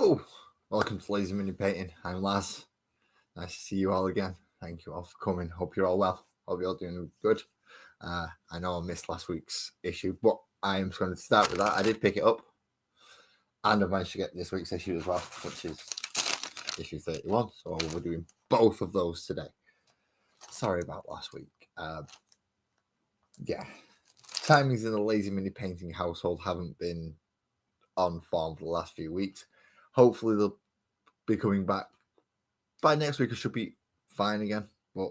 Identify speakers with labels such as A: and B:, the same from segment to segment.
A: Hello, welcome to Lazy Mini Painting. I'm Laz. Nice to see you all again. Thank you all for coming. Hope you're all well. Hope you're all doing good. I know I missed last week's issue, but I am going to start with that. I did pick it up, and I've managed to get this week's issue as well, which is issue 31. So we're doing both of those today. Sorry about last week. Yeah, timings in the Lazy Mini Painting household haven't been on form for the last few weeks. Hopefully they'll be coming back by next week. I should be fine again, but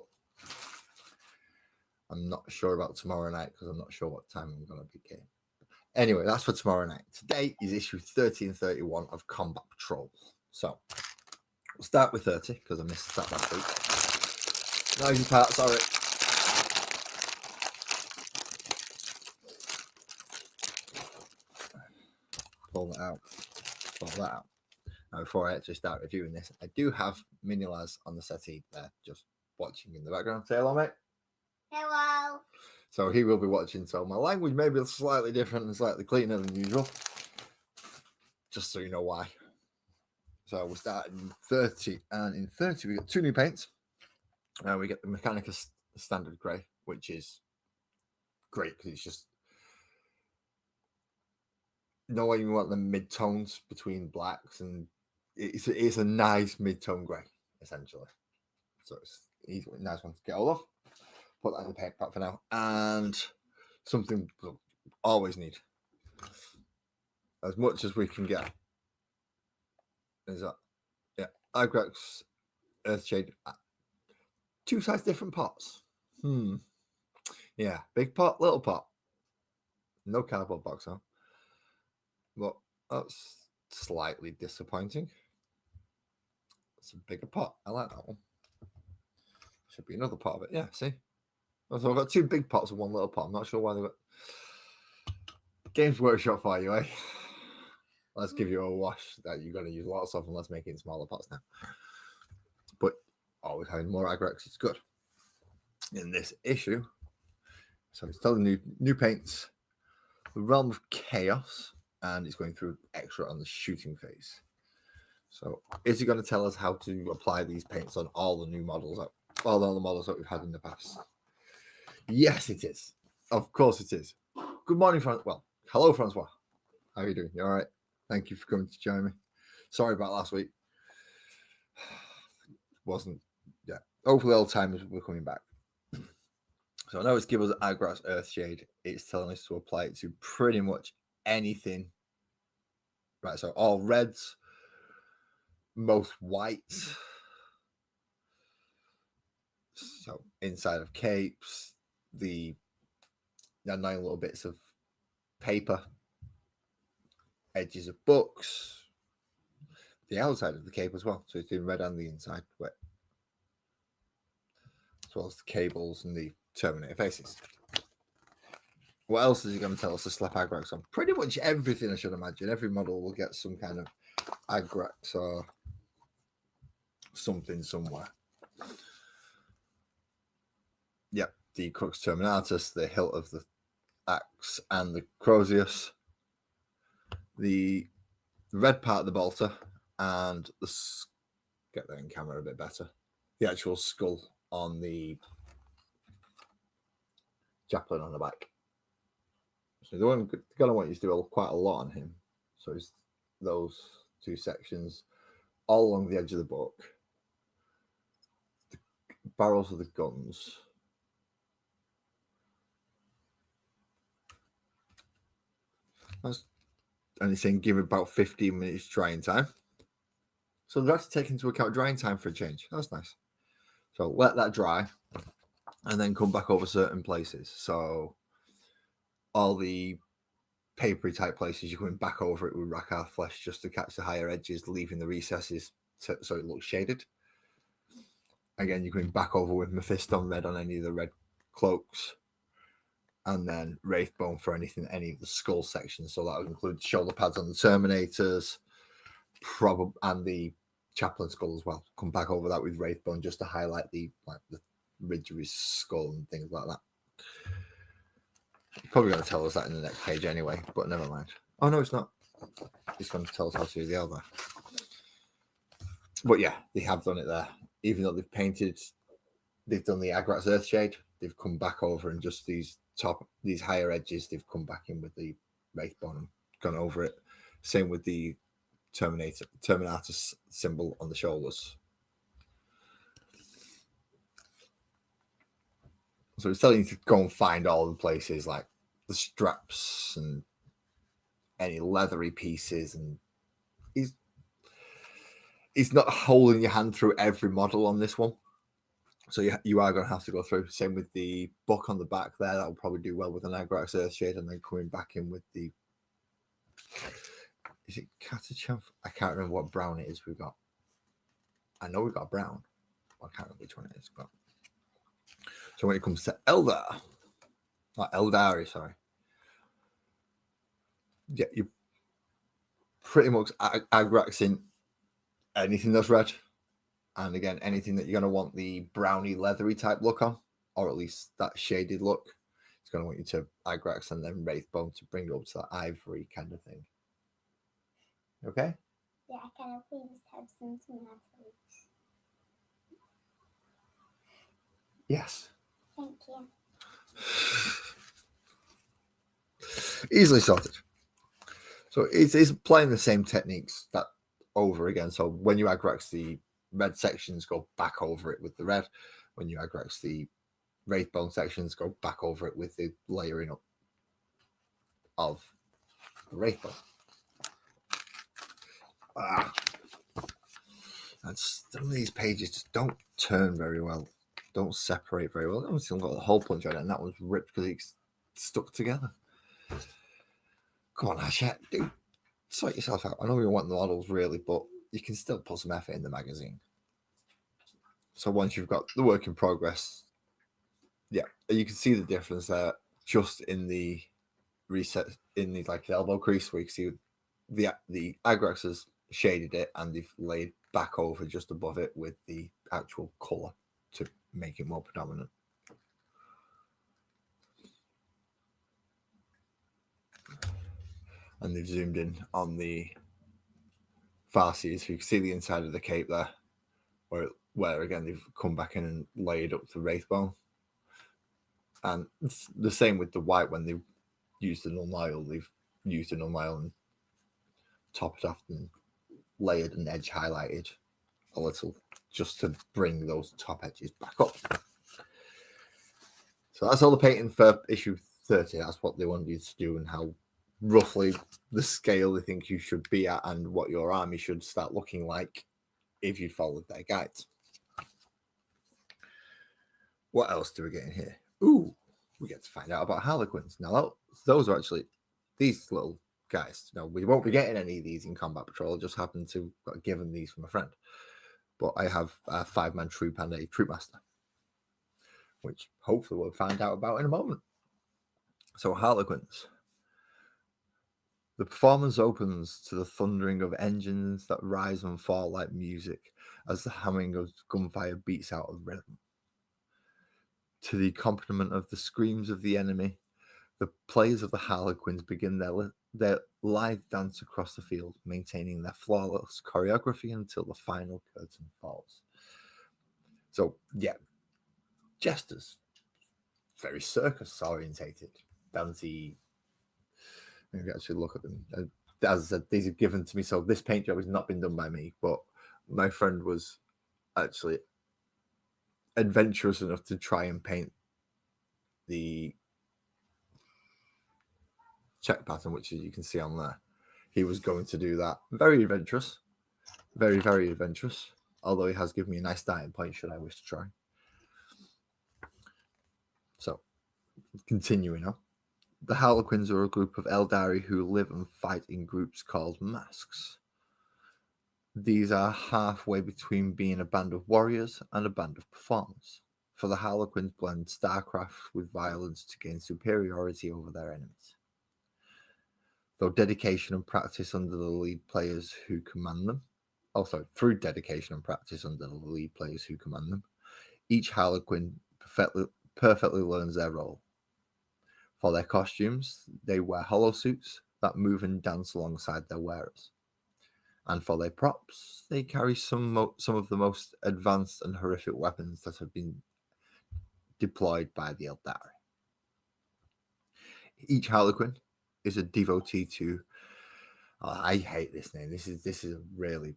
A: I'm not sure about tomorrow night because I'm not sure what time I'm going to be getting. Anyway, that's for tomorrow night. Today is issue 30 and 31 of Combat Patrol. So we'll start with 30 because I missed that last week. Noisy part, sorry. Pull that out. Pull that out. Now, before I actually start reviewing this, I do have Mini Laz on the settee there, just watching in the background. Say hello, mate.
B: Hello.
A: So he will be watching. So my language may be slightly different and slightly cleaner than usual, just so you know why. So we'll start in 30, and in 30 we got two new paints. We get the Mechanica Standard Grey, which is great because it's just when you want the mid-tones between blacks, and it's a nice mid-tone grey, essentially. So it's a nice one to get hold of. Put that in the paint pot for now. And something we'll always need, as much as we can get, is that, yeah, Agrax Earthshade. Two size different pots. Yeah, big pot, little pot. No cardboard box, huh? But that's slightly disappointing. It's a bigger pot. I like that one. Should be another pot of it. Yeah, see? So I've got two big pots and one little pot. I'm not sure why they got Games Workshop for you, eh? Let's give you a wash that you're going to use lots of, and let's make it in smaller pots now. But always having more Agrax is good. In this issue, so it's telling new paints, the Realm of Chaos, and it's going through extra on the shooting phase. So is he going to tell us how to apply these paints on all the new models, all the models that we've had in the past? Yes, it is. Of course it is. Good morning, Francois. Well, hello, Francois. How are you doing? You all right? Thank you for coming to join me. Sorry about last week. Yeah. Hopefully all timers will be coming back. So I know it's given us Agrax Earthshade. It's telling us to apply it to pretty much anything. Right, so all reds, most whites. So inside of capes, the 9 little bits of paper, edges of books, the outside of the cape as well. So it's in red and the inside, as well as the cables and the Terminator faces. What else is he going to tell us to slap Agrax on? Pretty much everything, I should imagine. Every model will get some kind of Agrax or something somewhere. Yep, the Crux Terminatus, the hilt of the axe, and the Crozius, the red part of the bolter, and get that in camera a bit better, the actual skull on the chaplain on the back. So the one going to want you to do quite a lot on him. So it's those two sections all along the edge of the book, the barrels of the guns, and it's saying give it about 15 minutes drying time. So they've had to take into account drying time for a change. That's nice. So let that dry and then come back over certain places. So all the papery type places, you're going back over it with Rakarth Flesh just to catch the higher edges, leaving the recesses so it looks shaded. Again, you're going back over with Mephiston Red on any of the red cloaks. And then Wraithbone for any of the skull sections. So that would include shoulder pads on the Terminators, and the Chaplain skull as well. Come back over that with Wraithbone just to highlight the ridge of his skull and things like that. Probably going to tell us that in the next page anyway, but never mind. Oh no, it's not. It's going to tell us how to do the other. But yeah, they have done it there. Even though they've done the Agrax Earthshade, they've come back over and just these higher edges, they've come back in with the Wraithbone and gone over it. Same with the Terminatus symbol on the shoulders. So it's telling you to go and find all the places like the straps and any leathery pieces, and he's not holding your hand through every model on this one. So you are going to have to go through. Same with the book on the back there. That will probably do well with an Agrax Earthshade, and then coming back in with the... Is it Catachamp? I can't remember what brown it is we've got. I know we've got brown. I can't remember which one it is. But... So when it comes to Eldar, or Eldari, sorry. Yeah, you pretty much Agraxing anything that's red. And again, anything that you're going to want the browny, leathery type look on, or at least that shaded look, it's going to want you to Agrax and then Wraithbone to bring it up to that ivory kind of thing. Okay?
B: Yeah, can I please have some tomatoes?
A: Yes.
B: Thank you.
A: Easily sorted. So it's playing the same techniques that over again. So when you Agrax the red sections, go back over it with the red. When you Agrax the Wraithbone sections, go back over it with the layering up of the Wraithbone. And some of these pages just don't turn very well, don't separate very well. I've still got the hole punch on it, and that one's ripped because it's stuck together. Come on, Hachette, dude, sort yourself out. I know you want the models really, but you can still put some effort in the magazine. So once you've got the work in progress, yeah, you can see the difference there just in the reset in the like the elbow crease where you can see the Agrax has shaded it and they've laid back over just above it with the actual color to make it more predominant. And they've zoomed in on the Farseer, so you can see the inside of the cape there, where again they've come back in and laid up the Wraithbone. And it's the same with the white. When they used the Nuln-Oil, they've used the Nuln-Oil and topped off and layered and edge highlighted a little just to bring those top edges back up. So that's all the painting for issue 30. That's what they wanted you to do and how roughly the scale they think you should be at and what your army should start looking like if you followed their guides. What else do we get in here? Ooh, we get to find out about Harlequins. Now, those are actually these little guys. Now, we won't be getting any of these in Combat Patrol. I just happened to have given these from a friend. But I have a 5-man troop and a troop master, which hopefully we'll find out about in a moment. So, Harlequins. The performance opens to the thundering of engines that rise and fall like music as the hammering of gunfire beats out of rhythm. To the accompaniment of the screams of the enemy, the players of the Harlequins begin their lithe dance across the field, maintaining their flawless choreography until the final curtain falls. So, yeah, jesters, very circus orientated. Dante, maybe actually look at them. As I said, these are given to me, so this paint job has not been done by me, but my friend was actually adventurous enough to try and paint the check pattern, which you can see on there. He was going to do that. Very adventurous. Very, very adventurous. Although he has given me a nice starting point should I wish to try. So, continuing on. The Harlequins are a group of Eldari who live and fight in groups called masks. These are halfway between being a band of warriors and a band of performers, for the Harlequins blend starcraft with violence to gain superiority over their enemies. Though dedication and practice under the lead players who command them, through dedication and practice under the lead players who command them, each Harlequin perfectly learns their role. For their costumes, they wear hollow suits that move and dance alongside their wearers. And for their props, they carry some of the most advanced and horrific weapons that have been deployed by the Eldari. Each Harlequin is a devotee to. Oh, I hate this name. This is really.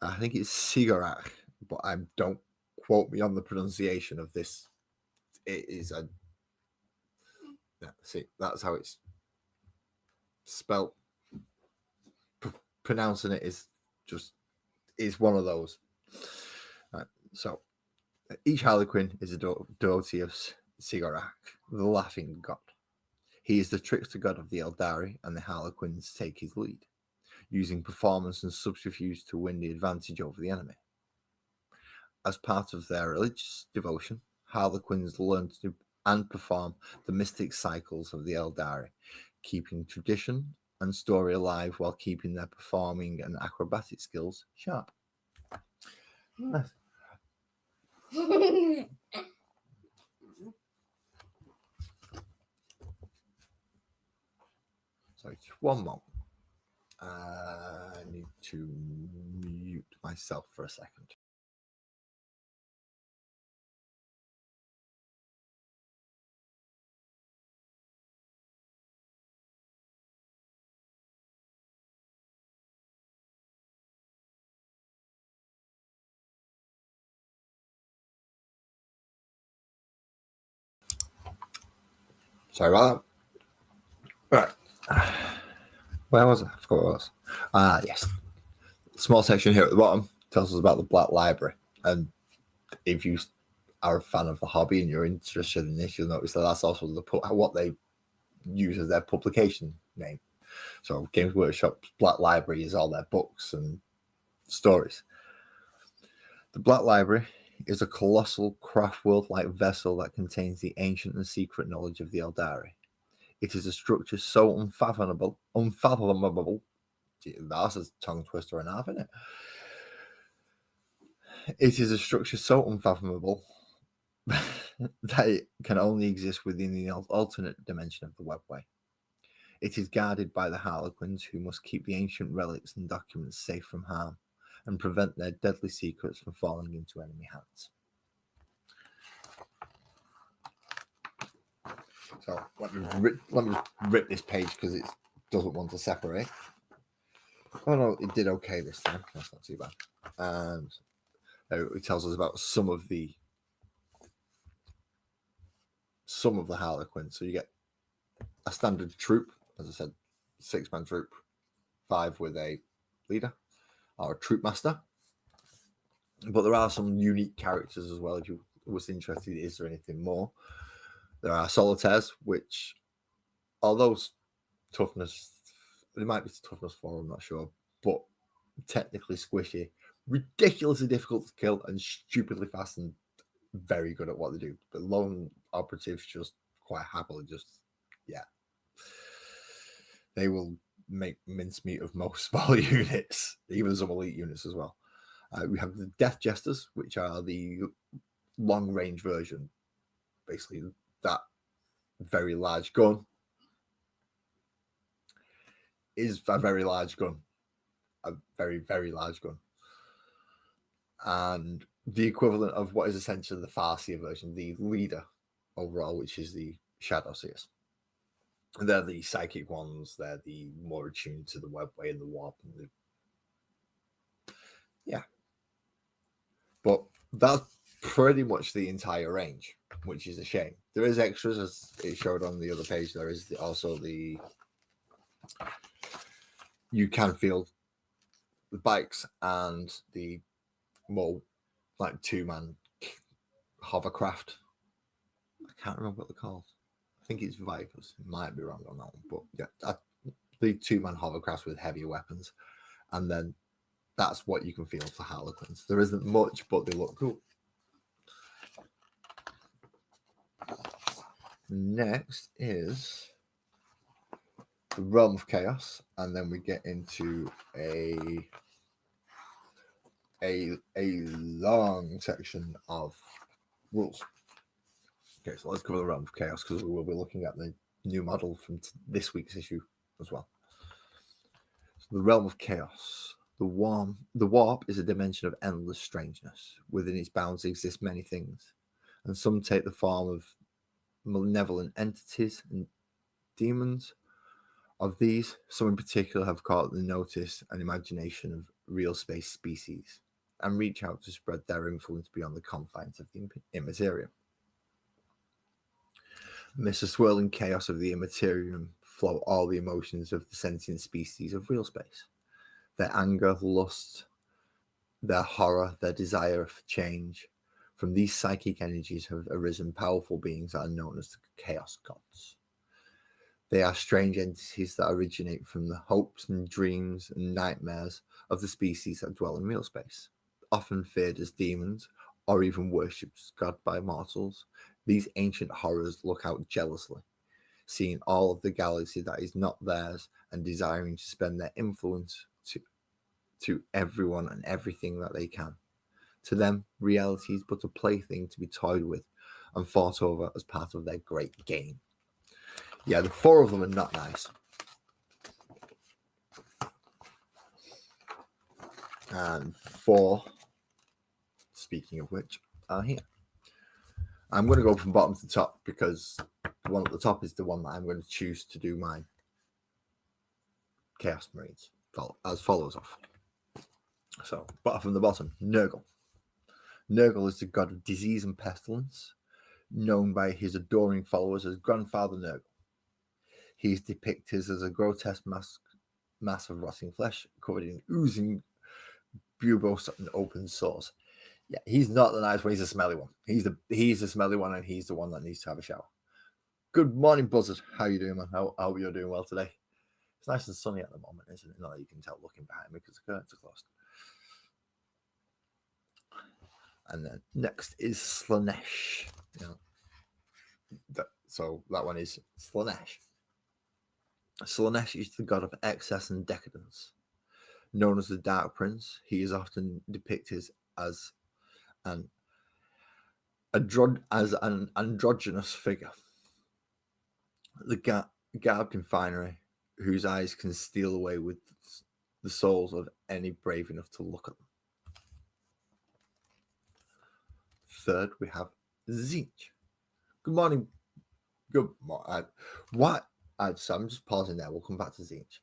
A: I think it's Sigarak, but don't quote me on the pronunciation of this. It is a. See, that's how it's spelt. Pronouncing it is one of those. Right, so each Harlequin is a devotee of Sigarak, the laughing god. He is the trickster god of the Eldari, and the Harlequins take his lead, using performance and subterfuge to win the advantage over the enemy. As part of their religious devotion, Harlequins learn to and perform the mystic cycles of the Eldari, keeping tradition and story alive while keeping their performing and acrobatic skills sharp. Nice. Sorry, just one moment. I need to mute myself for a second. Sorry about that. Right. Where was I? I forgot what it was. Yes. Small section here at the bottom tells us about the Black Library. And if you are a fan of the hobby and you're interested in this, you'll notice that that's also what they use as their publication name. So Games Workshop's Black Library is all their books and stories. The Black Library is a colossal craft world-like vessel that contains the ancient and secret knowledge of the Eldari. It is a structure so unfathomable. That's a tongue twister and a half, isn't it? It is a structure so unfathomable that it can only exist within the alternate dimension of the webway. It is guarded by the Harlequins, who must keep the ancient relics and documents safe from harm and prevent their deadly secrets from falling into enemy hands. So let me rip this page because it doesn't want to separate. Oh no, it did okay this time. That's not too bad. And it tells us about some of the Harlequins. So you get a standard troop, as I said, 6-man troop, 5 with a leader or a troop master. But there are some unique characters as well. If you was interested, is there anything more? There are solitaires, which, although toughness, there might be toughness 4, I'm not sure, but technically squishy, ridiculously difficult to kill, and stupidly fast and very good at what they do. But lone operatives just quite happily they will make mincemeat of most small units, even some elite units as well. We have the Death Jesters, which are the long-range version. Basically, that very large gun is a very large gun. A very, very large gun. And the equivalent of what is essentially the Farseer version, the leader overall, which is the Shadowseers. They're the psychic ones. They're the more attuned to the webway and the warp. And but that's pretty much the entire range, which is a shame. There is extras, as it showed on the other page. There is also the you can field the bikes and the more like 2-man hovercraft. I can't remember what they're called. I think it's Vipers. Might be wrong on that one, but yeah, the 2-man hovercrafts with heavier weapons, and then that's what you can field for Harlequins. There isn't much, but they look cool. Next is the Realm of Chaos, and then we get into a long section of rules. Okay, so let's cover the Realm of Chaos because we will be looking at the new model from this week's issue as well. The realm of chaos. The warp is a dimension of endless strangeness. Within its bounds exist many things, and some take the form of malevolent entities and demons. Of these, some in particular have caught the notice and imagination of real space species and reach out to spread their influence beyond the confines of the immaterial. Amidst the swirling chaos of the immaterium flow all the emotions of the sentient species of real space. Their anger, lust, their horror, their desire for change. From these psychic energies have arisen powerful beings that are known as the Chaos Gods. They are strange entities that originate from the hopes and dreams and nightmares of the species that dwell in real space, often feared as demons or even worshipped as God by mortals. These ancient horrors look out jealously, seeing all of the galaxy that is not theirs and desiring to spend their influence to everyone and everything that they can. To them, reality is but a plaything to be toyed with and fought over as part of their great game. Yeah, the four of them are not nice. And four, speaking of which, are here. I'm going to go from bottom to top because the one at the top is the one that I'm going to choose to do my Chaos Marines as follows off. So, but from the bottom, Nurgle. Nurgle is the god of disease and pestilence, known by his adoring followers as Grandfather Nurgle. He is depicted as a grotesque mass of rotting flesh covered in oozing bulbous and open sores. Yeah, he's not the nice one. He's a smelly one. He's the smelly one, and he's the one that needs to have a shower. Good morning, Buzzard. How you doing, man? I hope you're doing well today. It's nice and sunny at the moment, isn't it? Not that you can tell looking behind me because the curtains are closed. And then next is Slaanesh. So that one is Slaanesh. Slaanesh is the god of excess and decadence. Known as the Dark Prince, he is often depicted as an androgynous figure. The garbed in finery, whose eyes can steal away with the souls of any brave enough to look at them. Third, we have Tzeentch. Good morning. Good morning. So I'm just pausing there. We'll come back to Tzeentch.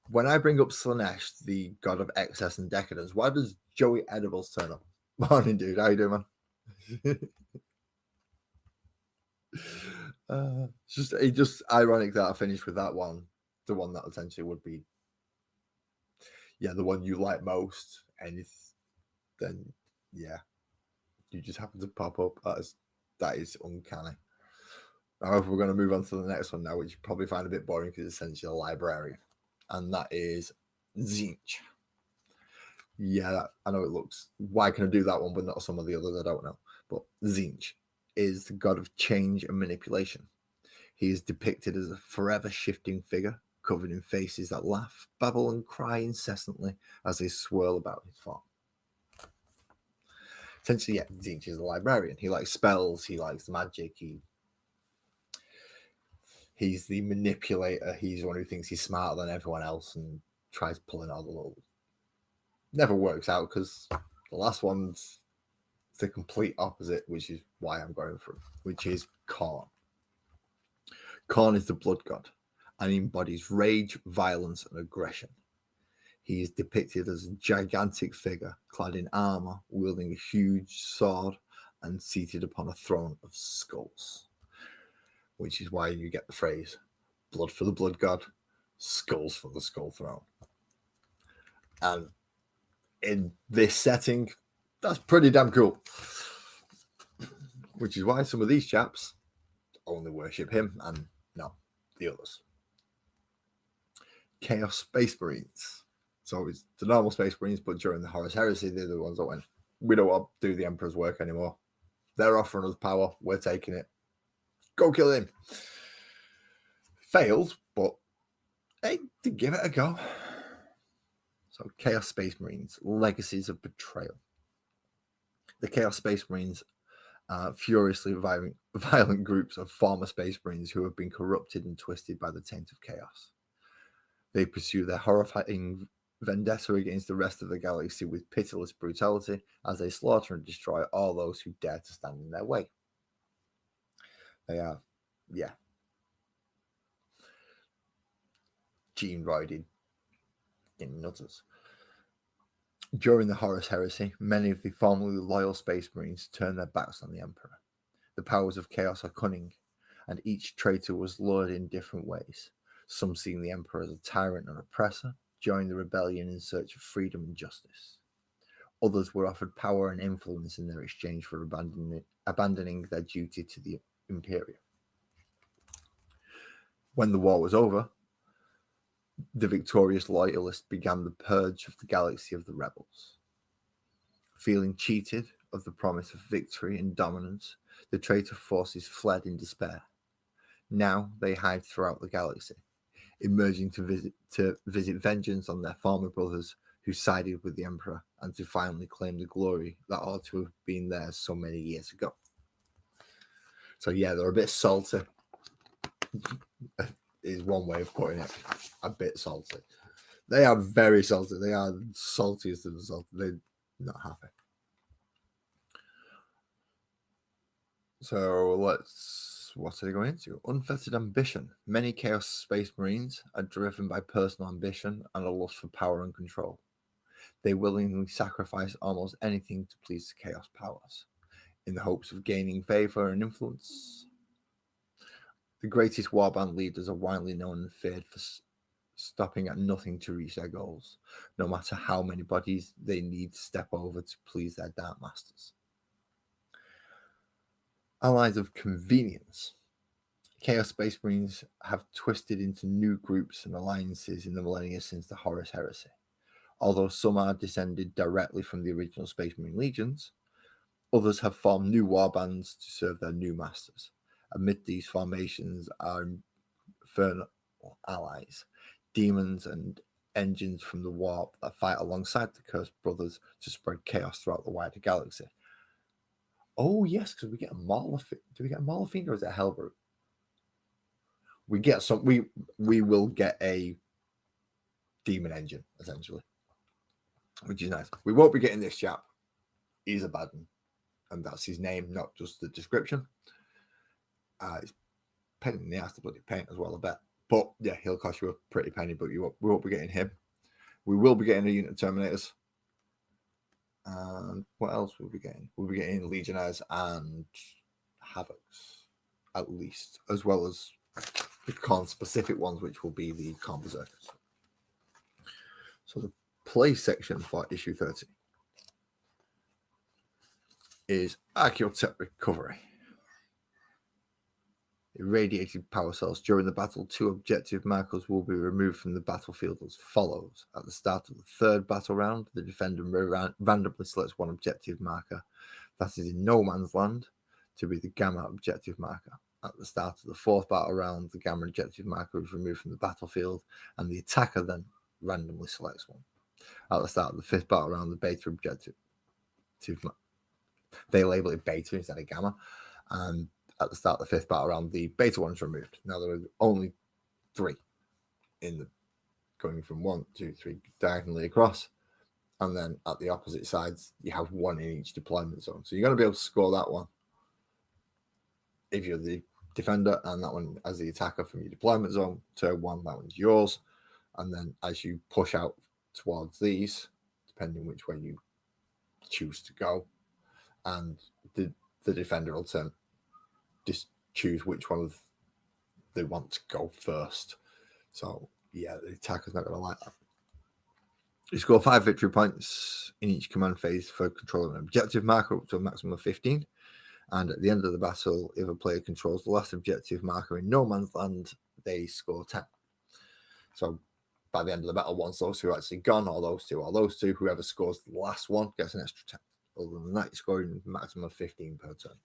A: When I bring up Slaanesh, the god of excess and decadence, why does Joey Edibles turn up? Morning, dude. How you doing, man? It's just ironic that I finished with that one, the one that essentially would be, the one you like most, and then you just happen to pop up. That is uncanny. However, we're going to move on to the next one now, which you probably find a bit boring because it's essentially a librarian, and that is Tzeentch. Yeah, I know it looks. Why can I do that one, but not some of the others? I don't know. But Tzeentch is the god of change and manipulation. He is depicted as a forever shifting figure, covered in faces that laugh, babble, and cry incessantly as they swirl about his form. Essentially, Tzeentch is a librarian. He likes spells, he likes magic, he's the manipulator. He's the one who thinks he's smarter than everyone else and tries pulling all the little. Never works out because the last one's the complete opposite, which is why I'm going through, which is Khorne. Khorne is the blood god and embodies rage, violence, and aggression. He is depicted as a gigantic figure clad in armor, wielding a huge sword and seated upon a throne of skulls, which is why you get the phrase blood for the blood god, skulls for the skull throne. And in this setting, that's pretty damn cool. Which is why some of these chaps only worship him and not the others. Chaos Space Marines. So it's the normal Space Marines, but during the Horus Heresy, they're the ones that went, we don't want to do the Emperor's work anymore. They're offering us power. We're taking it. Go kill him. Failed, but hey, to give it a go. So Chaos Space Marines, legacies of betrayal. The Chaos Space Marines are furiously violent groups of former Space Marines who have been corrupted and twisted by the taint of chaos. They pursue their horrifying vendetta against the rest of the galaxy with pitiless brutality as they slaughter and destroy all those who dare to stand in their way. They are, yeah, gene-roided in nutters. During the Horus Heresy, many of the formerly loyal Space Marines turned their backs on the Emperor. The powers of chaos are cunning, and each traitor was lured in different ways. Some seeing the Emperor as a tyrant and oppressor, joined the rebellion in search of freedom and justice. Others were offered power and influence in their exchange for abandoning their duty to the Imperium. When the war was over, the victorious loyalists began the purge of the galaxy of the rebels. Feeling cheated of the promise of victory and dominance, the traitor forces fled in despair. Now they hide throughout the galaxy, emerging to visit vengeance on their former brothers who sided with the Emperor and to finally claim the glory that ought to have been theirs so many years ago. So yeah, they're a bit salty, is one way of putting it. A bit salty. They are very salty. They are saltiest of the salty. They're not happy. So what are they going into? Unfettered ambition. Many Chaos Space Marines are driven by personal ambition and a lust for power and control. They willingly sacrifice almost anything to please the Chaos powers, in the hopes of gaining favor and influence. The greatest warband leaders are widely known and feared for stopping at nothing to reach their goals, no matter how many bodies they need to step over to please their Dark Masters. Allies of convenience. Chaos Space Marines have twisted into new groups and alliances in the millennia since the Horus Heresy. Although some are descended directly from the original Space Marine legions, others have formed new warbands to serve their new masters. Amid these formations are infernal allies, demons and engines from the warp that fight alongside the Cursed Brothers to spread chaos throughout the wider galaxy. Oh yes, because we get a Maulafine. Do we get a Maulafine or is it a Hellbrute? We get some. We will get a demon engine essentially, which is nice. We won't be getting this chap. He's a bad one, and that's his name, not just the description. It's pain in the ass to bloody paint as well, I bet. But yeah, he'll cost you a pretty penny. But we won't be getting him. We will be getting a unit of Terminators. And what else will we be getting? We'll be getting Legionnaires and Havocs, at least, as well as the Khorne-specific ones, which will be the Khorne Berserkers. So the play section for issue 30 is Archaeotech Recovery. Irradiated power cells. During the battle, 2 objective markers will be removed from the battlefield as follows. At the start of the 3rd battle round, the defender randomly selects 1 objective marker that is in no man's land to be the Gamma objective marker. At the start of the 4th battle round, the Gamma objective marker is removed from the battlefield and the attacker then randomly selects 1. At the start of the 5th battle round, the Beta objective, they label it Beta instead of Gamma, and at the start of the 5th battle round, the Beta one is removed. Now there are only 3 in the going from 1, 2, 3 diagonally across, and then at the opposite sides you have 1 in each deployment zone. So you're going to be able to score that one if you're the defender, and that one as the attacker from your deployment zone. Turn 1, that one's yours, and then as you push out towards these, depending which way you choose to go, and the defender will just choose which one of they want to go first. So yeah, the attacker's not going to like that. You score 5 victory points in each command phase for controlling an objective marker up to a maximum of 15. And at the end of the battle, if a player controls the last objective marker in no man's land, they score 10. So by the end of the battle, once those 2 are actually gone, or those 2, whoever scores the last one gets an extra 10. Other than that, you're scoring a maximum of 15 per turn.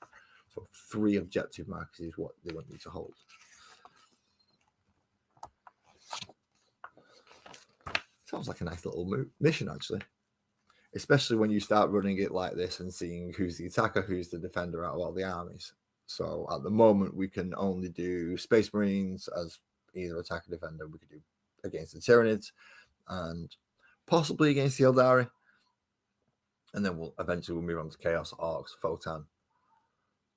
A: So 3 objective markers is what they want you to hold. Sounds like a nice little mission, actually. Especially when you start running it like this and seeing who's the attacker, who's the defender out of all the armies. So at the moment, we can only do Space Marines as either attacker, defender. We could do against the Tyranids and possibly against the Eldari. And then we'll move on to Chaos, Orcs, Photon,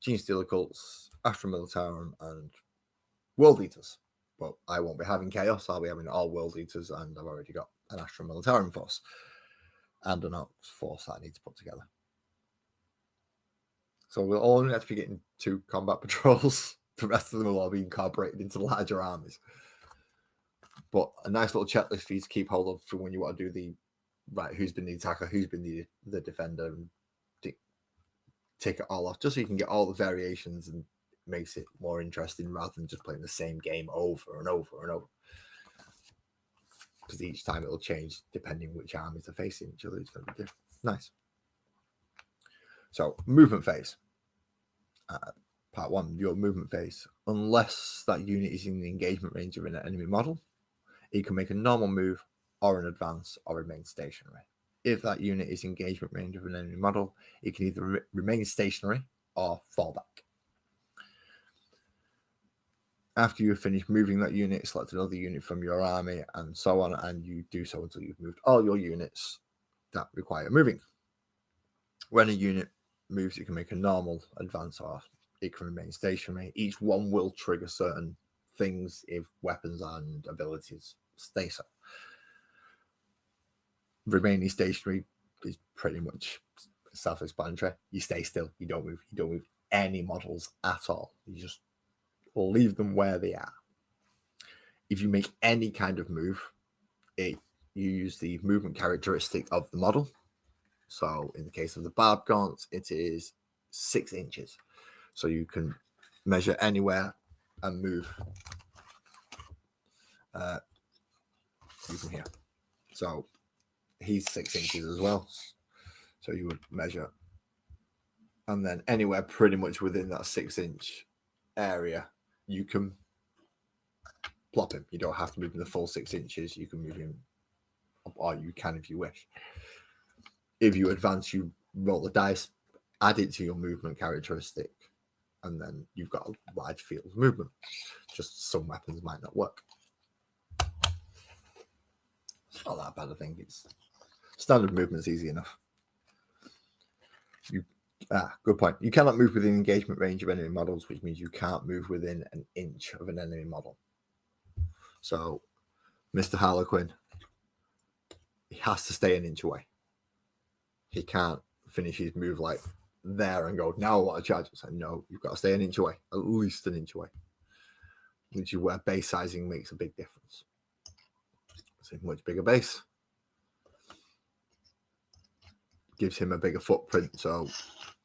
A: Genestealer Cults, Astra Militarum, and World Eaters. But I won't be having Chaos. I'll be having all World Eaters, and I've already got an Astra Militarum force and an Orcs force that I need to put together. So we'll only have to be getting 2 combat patrols. The rest of them will all be incorporated into larger armies. But a nice little checklist for you to keep hold of for when you want to do the who's been the attacker, who's been the defender, and take it all off, just so you can get all the variations and makes it more interesting rather than just playing the same game over and over and over. Because each time it'll change depending which armies are facing each other. It's going to be different. Nice. So, movement phase. Part 1, your movement phase. Unless that unit is in the engagement range of an enemy model, it can make a normal move or an advance or remain stationary. If that unit is engagement range of an enemy model, it can either remain stationary or fall back. After you've finished moving that unit, select another unit from your army and so on, and you do so until you've moved all your units that require moving. When a unit moves, it can make a normal, advance, or it can remain stationary. Each one will trigger certain things if weapons and abilities stay so. Remaining stationary is pretty much self-explanatory. You stay still. You don't move. You don't move any models at all. You just leave them where they are. If you make any kind of move, you use the movement characteristic of the model. So in the case of the Barb Gaunts, it is 6 inches. So you can measure anywhere and move from here. So he's 6 inches as well. So you would measure. And then anywhere pretty much within that 6-inch area, you can plop him. You don't have to move him the full 6 inches. You can move him up, or you can if you wish. If you advance, you roll the dice, add it to your movement characteristic, and then you've got a large field of movement. Just some weapons might not work. It's not that bad, I think. It's standard movement's easy enough. Good point. You cannot move within engagement range of enemy models, which means you can't move within an inch of an enemy model. So, Mr. Harlequin, he has to stay an inch away. He can't finish his move like there and go, now I want to charge. So, no, you've got to stay an inch away, at least an inch away, which is where base sizing makes a big difference. It's a much bigger base. Gives him a bigger footprint, so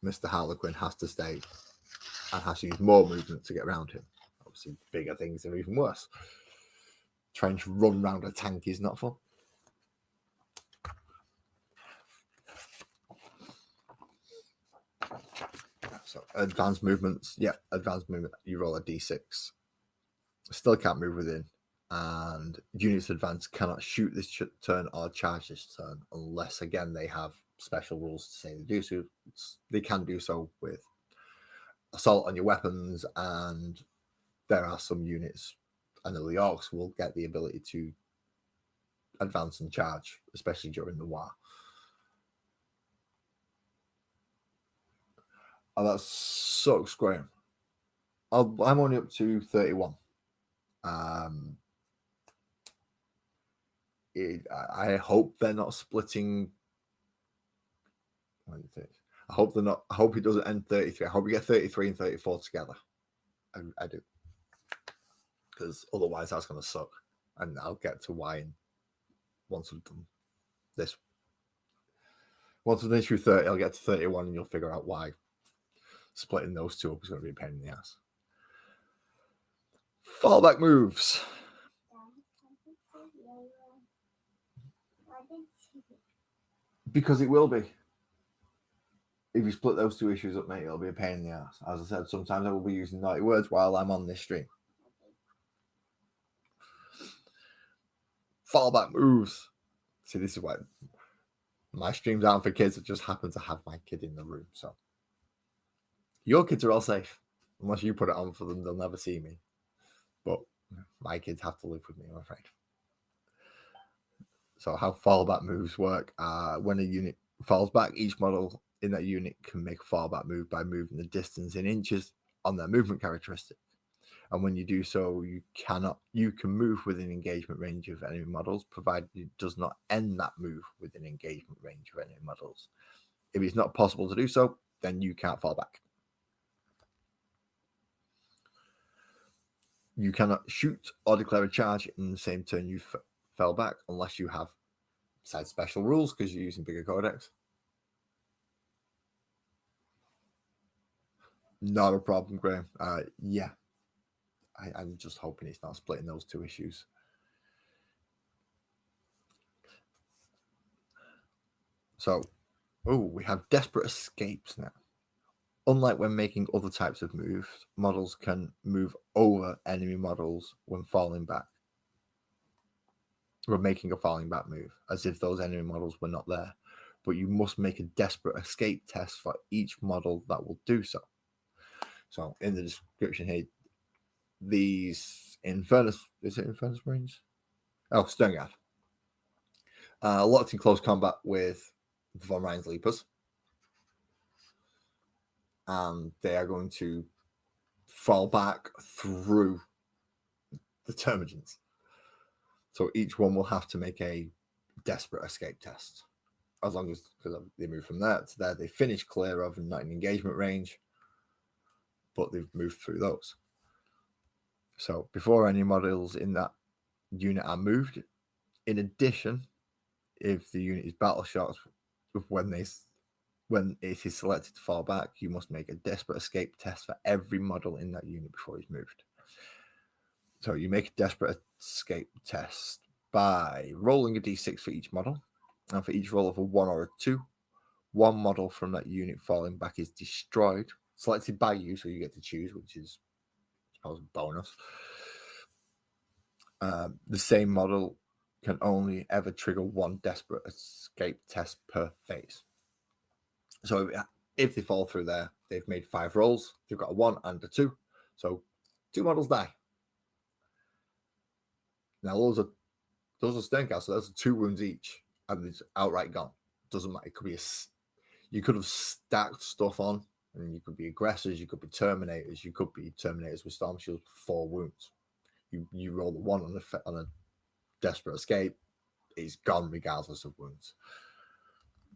A: Mr. Harlequin has to stay and has to use more movement to get around him. Obviously, bigger things are even worse. Trying to run around a tank is not fun. So, advanced movements. Yeah, advanced movement. You roll a d6. Still can't move within. And units advanced cannot shoot this turn or charge this turn unless, again, they have special rules to say they do so. They can do so with assault on your weapons, and there are some units, I know the Orcs will get the ability to advance and charge, especially during the war. Oh, that sucks, Graham. I'm only up to 31. I hope they're not splitting. I hope they're not. I hope it doesn't end 33. I hope we get 33 and 34 together. I do, because otherwise that's going to suck. And I'll get to why once we've done this. Once we've done through 30, I'll get to 31, and you'll figure out why splitting those two up is going to be a pain in the ass. Fallback moves. Because it will be. If you split those two issues up, mate, it'll be a pain in the ass. As I said, sometimes I will be using naughty words while I'm on this stream. Fallback moves. See, this is why my streams aren't for kids. I just happen to have my kid in the room. So your kids are all safe. Unless you put it on for them, they'll never see me. But my kids have to live with me, I'm afraid. So how fallback moves work, when a unit falls back, each model in that unit can make a fallback move by moving the distance in inches on their movement characteristic. And when you do so, you can move within engagement range of enemy models, provided it does not end that move within engagement range of enemy models. If it's not possible to do so, then you can't fall back. You cannot shoot or declare a charge in the same turn you fell back unless you have side special rules because you're using bigger codex. Not a problem, Graham. Yeah. I'm just hoping it's not splitting those two issues. So, we have desperate escapes now. Unlike when making other types of moves, models can move over enemy models when falling back. Or making a falling back move, as if those enemy models were not there. But you must make a desperate escape test for each model that will do so. So, in the description here, these Infernus, is it Infernus Marines? Oh, Sternguard. Locked in close combat with the Von Ryan's Leapers. And they are going to fall back through the Termagants. So each one will have to make a desperate escape test. As long as, because they move from there to there, they finish clear of and not in engagement range, but they've moved through those. So before any models in that unit are moved, in addition, if the unit is battle shocked, when it is selected to fall back, you must make a desperate escape test for every model in that unit before he's moved. So you make a desperate escape test by rolling a d6 for each model, and for each roll of a 1 or a 2, one model from that unit falling back is destroyed, selected by you, so you get to choose, which is, I suppose, a bonus. The same model can only ever trigger one desperate escape test per phase. So if they fall through there, they've made 5 rolls, they've got a 1 and a 2, so 2 models die. Now those are Sternguard, so those are 2 wounds each, and it's outright gone. Doesn't matter. It could be you could have stacked stuff on, and you could be aggressors, you could be terminators, you could be terminators with storm shields for 4 wounds. You roll the 1 on a desperate escape, it's gone regardless of wounds.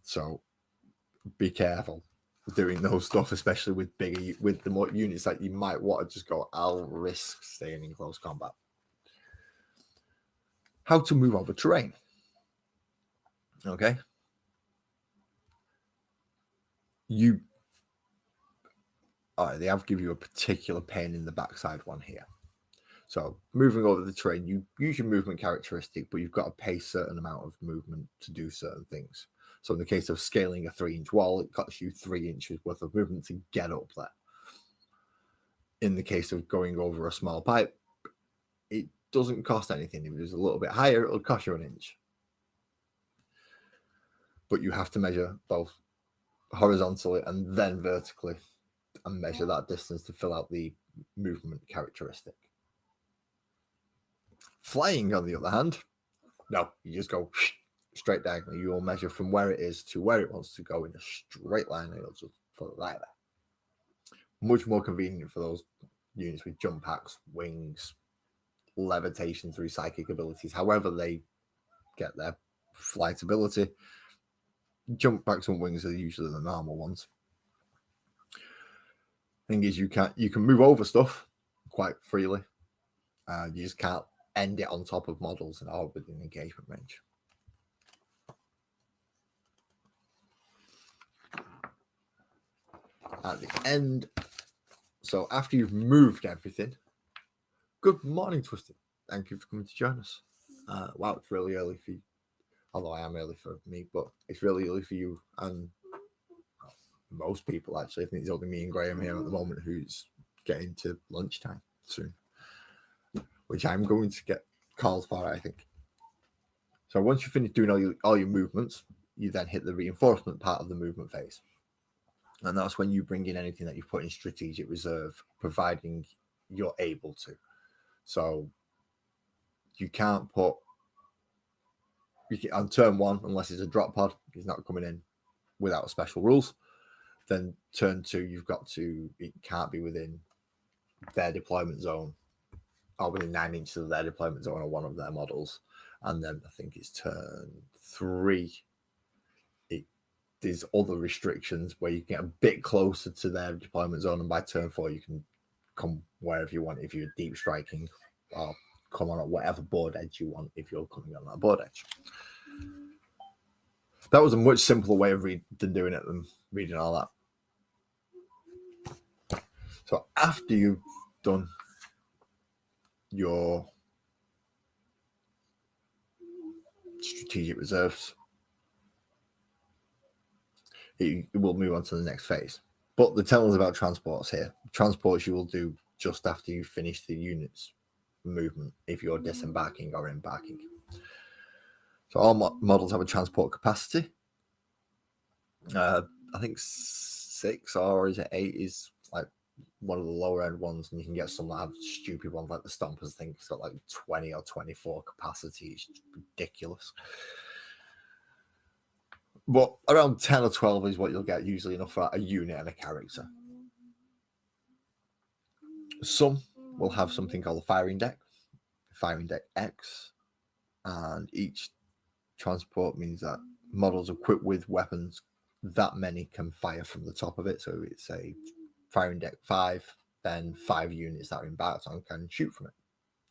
A: So be careful doing those stuff, especially with the more units that you might want to just go, I'll risk staying in close combat. How to move over terrain. Okay. They have given you a particular pain in the backside one here. So moving over the terrain, you use your movement characteristic, but you've got to pay a certain amount of movement to do certain things. So in the case of scaling a 3-inch wall, it costs you 3 inches worth of movement to get up there. In the case of going over a small pipe, it doesn't cost anything. If it was a little bit higher, it'll cost you 1 inch. But you have to measure both horizontally and then vertically and measure that distance to fill out the movement characteristic. Flying, on the other hand, no, you just go straight diagonally. You will measure from where it is to where it wants to go in a straight line, and it'll just follow like that. Much more convenient for those units with jump packs, wings, levitation through psychic abilities, however they get their flight ability. Jump packs and wings are usually the normal ones. Thing is, you can move over stuff quite freely. You just can't end it on top of models or within engagement range. At the end, so after you've moved everything, good morning, Twisted. Thank you for coming to join us. Wow, it's really early for you. Although I am early for me, but it's really early for you and most people, actually. I think it's only me and Graham here at the moment who's getting to lunchtime soon, which I'm going to get calls for, I think. So once you finish doing all your movements, you then hit the reinforcement part of the movement phase. And that's when you bring in anything that you've put in strategic reserve, providing you're able to. So you can't put on turn 1, unless it's a drop pod, he's not coming in without special rules. Then turn 2, it can't be within their deployment zone or within 9 inches of their deployment zone or one of their models. And then I think it's turn 3. There's other restrictions where you can get a bit closer to their deployment zone, and by turn 4 you can come wherever you want if you're deep striking, or come on at whatever board edge you want if you're coming on that board edge. That was a much simpler way of than doing it than reading all that. So after you've done your strategic reserves, it will move on to the next phase. But the telling us about transports here. Transports you will do just after you finish the unit's movement if you're disembarking or embarking. So all models have a transport capacity. I think 6 or is it 8 is like one of the lower end ones, and you can get some that have stupid ones like the Stompers. I think it's got like 20 or 24 capacity. It's ridiculous. But around 10 or 12 is what you'll get, usually enough for a unit and a character. Some will have something called a firing deck X, and each transport means that models equipped with weapons that many can fire from the top of it. So it's a firing deck 5, then 5 units that are embarked on can shoot from it.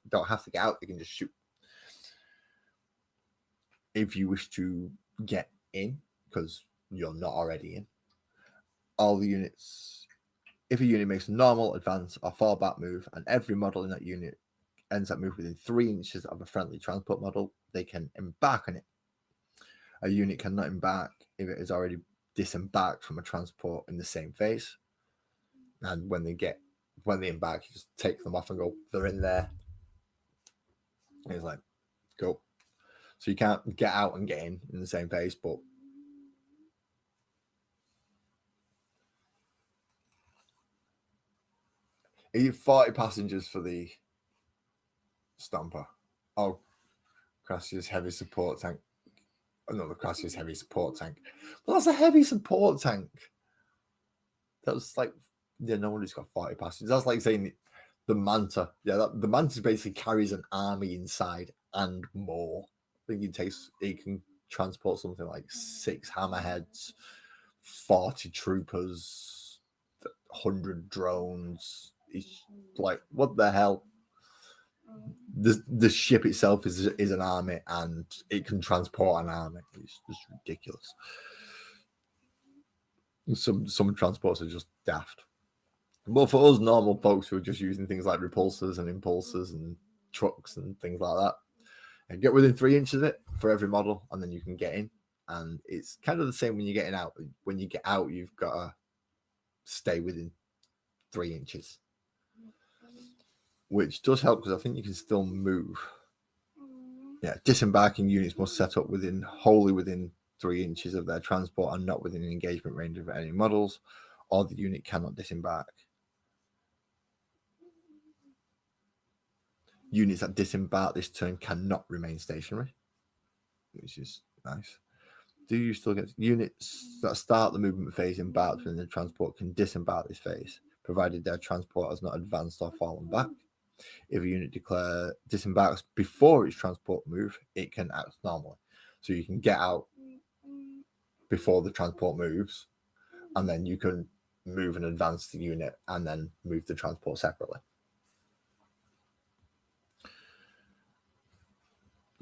A: Don't have to get out, they can just shoot. If you wish to get in, because you're not already in, all the units, if a unit makes a normal, advance, or fall back move, and every model in that unit ends that move within 3 inches of a friendly transport model, they can embark on it. A unit cannot embark if it is already disembarked from a transport in the same phase. And when they embark, you just take them off and go, they're in there. And it's like, go. So you can't get out and get in the same phase, but you have 40 passengers for the Stomper. Oh, Crassius heavy support tank. Another Crassius heavy support tank. Well, that's a heavy support tank. That was like, yeah, no one who's got 40 passengers. That's like saying the Manta. Yeah, the Manta basically carries an army inside and more. I think it can transport something like 6 hammerheads, 40 troopers, 100 drones. It's like, what the hell? The ship itself is an army, and it can transport an army. It's just ridiculous. Some transports are just daft. But for us normal folks who are just using things like repulsors and impulsors and trucks and things like that, and get within 3 inches of it for every model, and then you can get in. And it's kind of the same when you're getting out. When you get out, you've got to stay within 3 inches, which does help because I think you can still move. Yeah, disembarking units must set up wholly within 3 inches of their transport and not within engagement range of any models, or the unit cannot disembark. Units that disembark this turn cannot remain stationary, which is nice. Do you still get units that start the movement phase embarked within the transport can disembark this phase, provided their transport has not advanced or fallen back? If a unit disembarks before its transport move, it can act normally. So you can get out before the transport moves, and then you can move and advance the unit and then move the transport separately.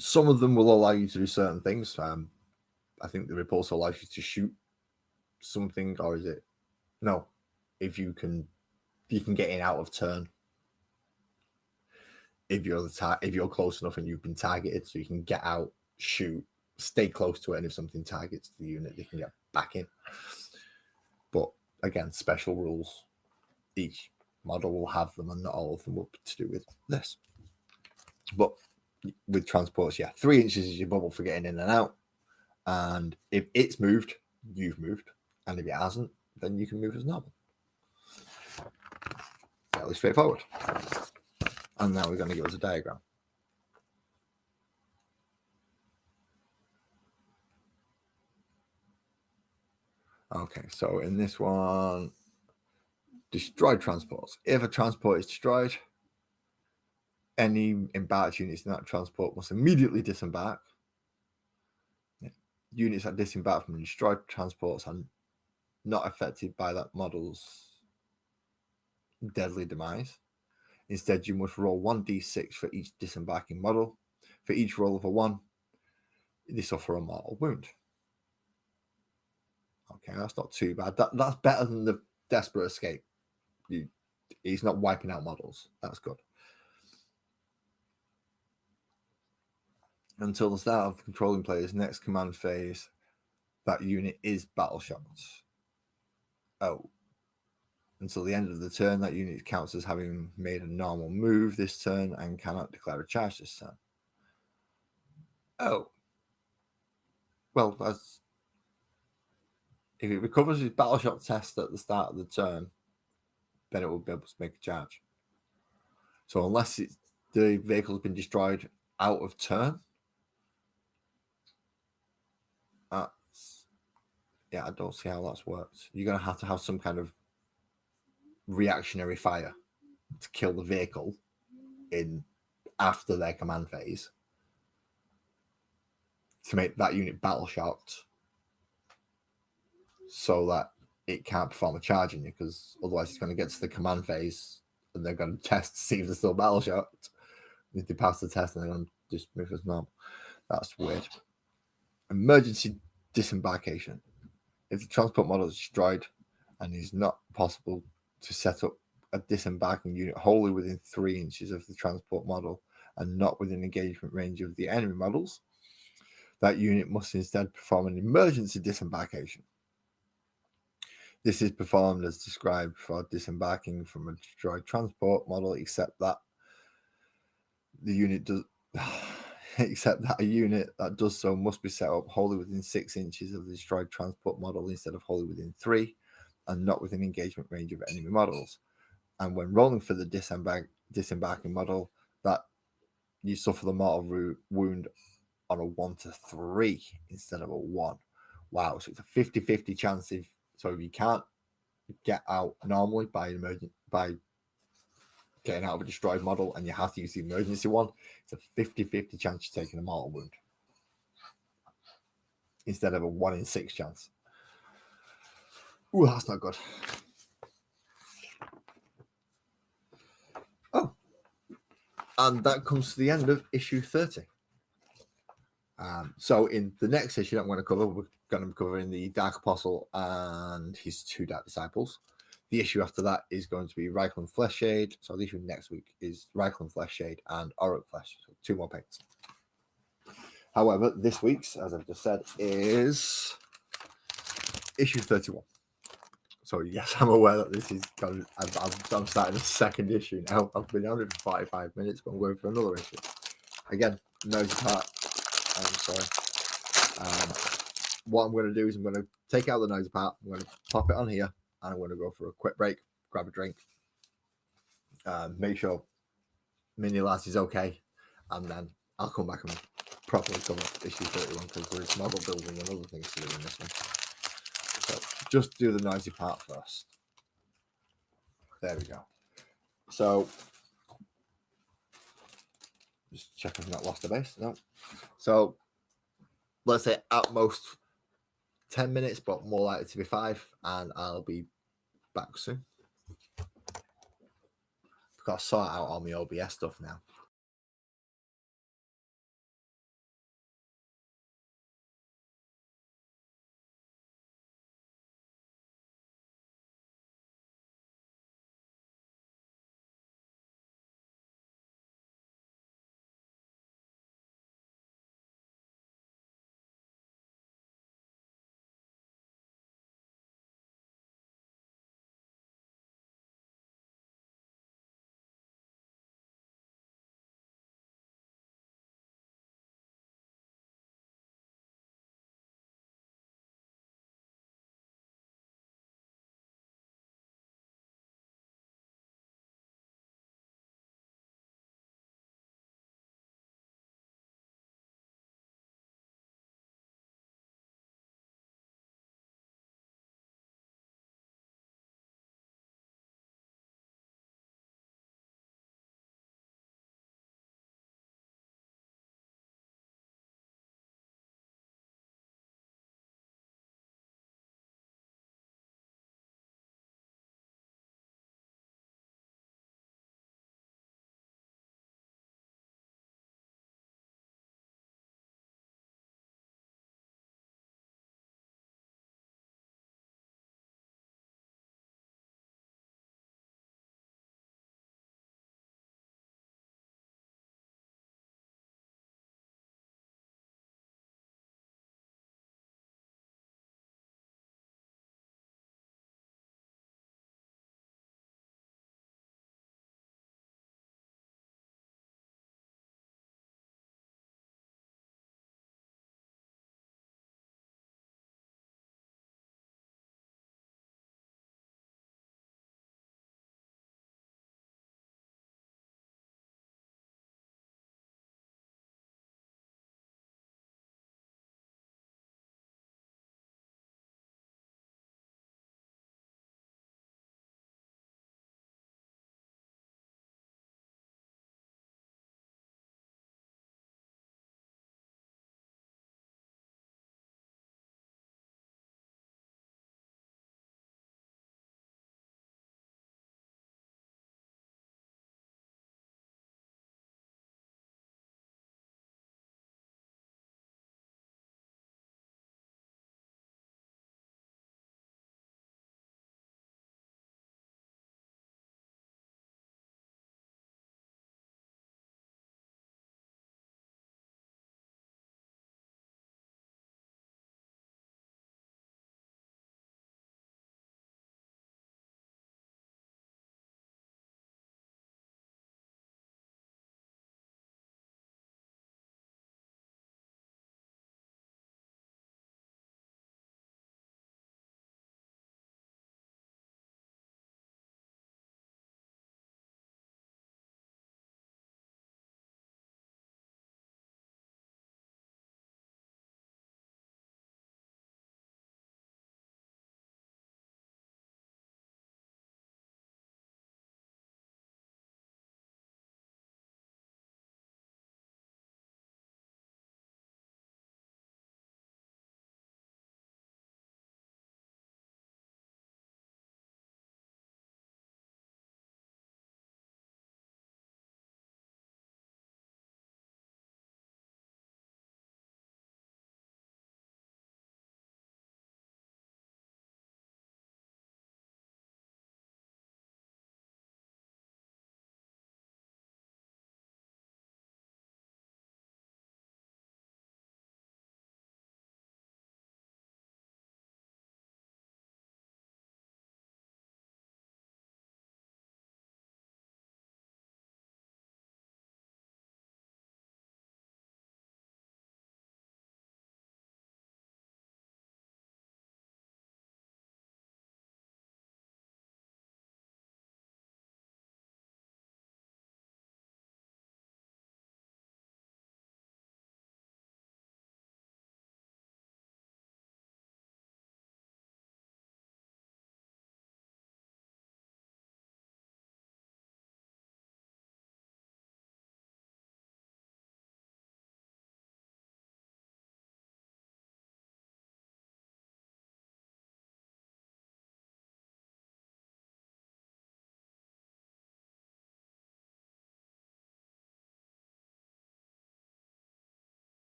A: Some of them will allow you to do certain things. I think the repulsor allows you to shoot something, or is it? No. If you can get in out of turn. If you're close enough and you've been targeted, so you can get out, shoot, stay close to it, and if something targets the unit, they can get back in. But again, special rules. Each model will have them, and not all of them will be to do with this. But with transports, 3 inches is your bubble for getting in and out. And if it's moved, you've moved. And if it hasn't, then you can move as normal. Fairly straightforward. And now we're going to give us a diagram. Okay, so in this one, destroy transports. If a transport is destroyed, any embarked units in that transport must immediately disembark. Units that disembark from destroyed transports are not affected by that model's deadly demise. Instead, you must roll 1d6 for each disembarking model. For each roll of a 1, they suffer a mortal wound. Okay, that's not too bad. That's better than the desperate escape. He's not wiping out models. That's good. Until the start of controlling player's next command phase, that unit is battle shocked. Oh. Until the end of the turn, that unit counts as having made a normal move this turn and cannot declare a charge this turn. Oh. Well, that's... If it recovers his battle shock test at the start of the turn, then it will be able to make a charge. So unless the vehicle has been destroyed out of turn, I don't see how that's worked. You're going to have some kind of reactionary fire to kill the vehicle in after their command phase to make that unit battle shocked, so that it can't perform a charge in you, because otherwise it's going to get to the command phase and they're going to test to see if they're still battle shocked. If they pass the test, and they're going to just move as normal. That's weird. Emergency disembarkation. If the transport model is destroyed and it is not possible to set up a disembarking unit wholly within 3 inches of the transport model and not within engagement range of the enemy models, that unit must instead perform an emergency disembarkation. This is performed as described for disembarking from a destroyed transport model, except that the unit does except that a unit that does so must be set up wholly within 6 inches of the destroyed transport model instead of wholly within 3, and not within engagement range of enemy models. And when rolling for the disembarking model, that you suffer the mortal wound on a 1 to 3 instead of a 1. Wow, so it's a 50-50 chance if you can't get out normally by getting out of a destroyed model and you have to use the emergency one, it's a 50-50 chance you're taking a mortal wound instead of a 1 in 6 chance. Ooh, that's not good. Oh, and that comes to the end of issue 30. So in the next issue that I'm going to cover, we're going to be covering the Dark Apostle and his 2 Dark Disciples. The issue after that is going to be Reikland Fleshshade. So the issue next week is Reikland Fleshshade and Auric Flesh. So 2 more paints. However, this week's, as I've just said, is issue 31. So yes, I'm aware that this is I'm starting a second issue now. I've been on it for 45 minutes, but I'm going for another issue. Again, noisy part. I'm sorry. What I'm going to do is I'm going to take out the noisy part. I'm going to pop it on here, and I'm going to go for a quick break, grab a drink, make sure Mini Lass is okay, and then I'll come back and properly cover issue 31 because there's model building and other things to do in this one. So just do the noisy part first. There we go. So just check I've not lost a base. No. So let's say at most 10 minutes, but more likely to be 5, and I'll be back soon. I've got to sort out all my OBS stuff now.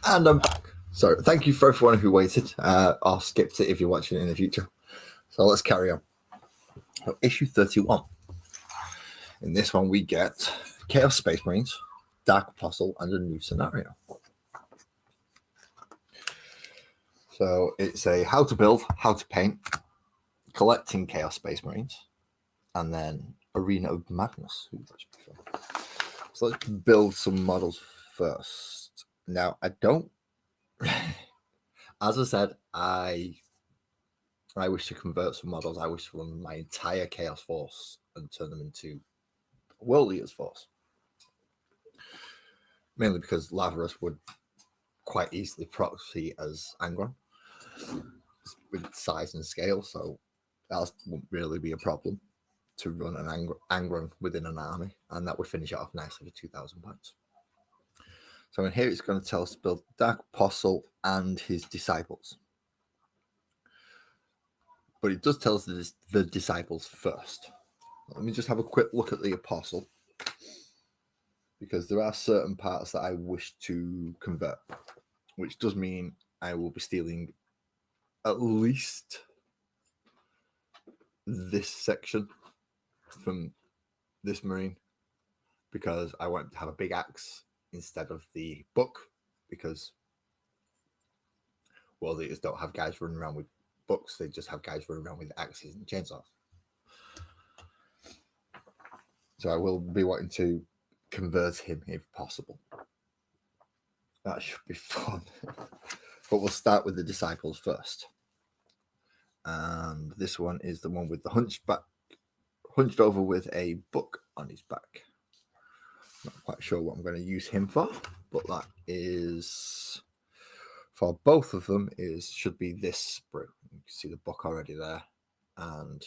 A: And I'm back. So thank you for everyone who waited or skipped it if you're watching it in the future. So let's carry on. So, issue 31. In this one, we get Chaos Space Marines, Dark Apostle, and a new scenario. So it's a how to build, how to paint, collecting Chaos Space Marines, and then Arena of Madness. So let's build some models first. Now, I don't... As I said, I wish to convert some models. I wish to run my entire Chaos Force and turn them into World Leaders Force. Mainly because Lazarus would quite easily proxy as Angron with size and scale, so that wouldn't really be a problem to run an Angron within an army, and that would finish it off nicely for 2,000 points. So in here it's going to tell us to build Dark Apostle and his disciples. But it does tell us the disciples first. Let me just have a quick look at the Apostle, because there are certain parts that I wish to convert, which does mean I will be stealing at least this section from this Marine, because I want to have a big axe instead of the book, because World Eaters don't have guys running around with books, they just have guys running around with axes and chainsaws. So I will be wanting to convert him if possible. That should be fun. But we'll start with the disciples first. And this one is the one with the hunchback, hunched over with a book on his back. Not quite sure what I'm going to use him for, but that is, for both of them, should be this sprue. You can see the book already there, and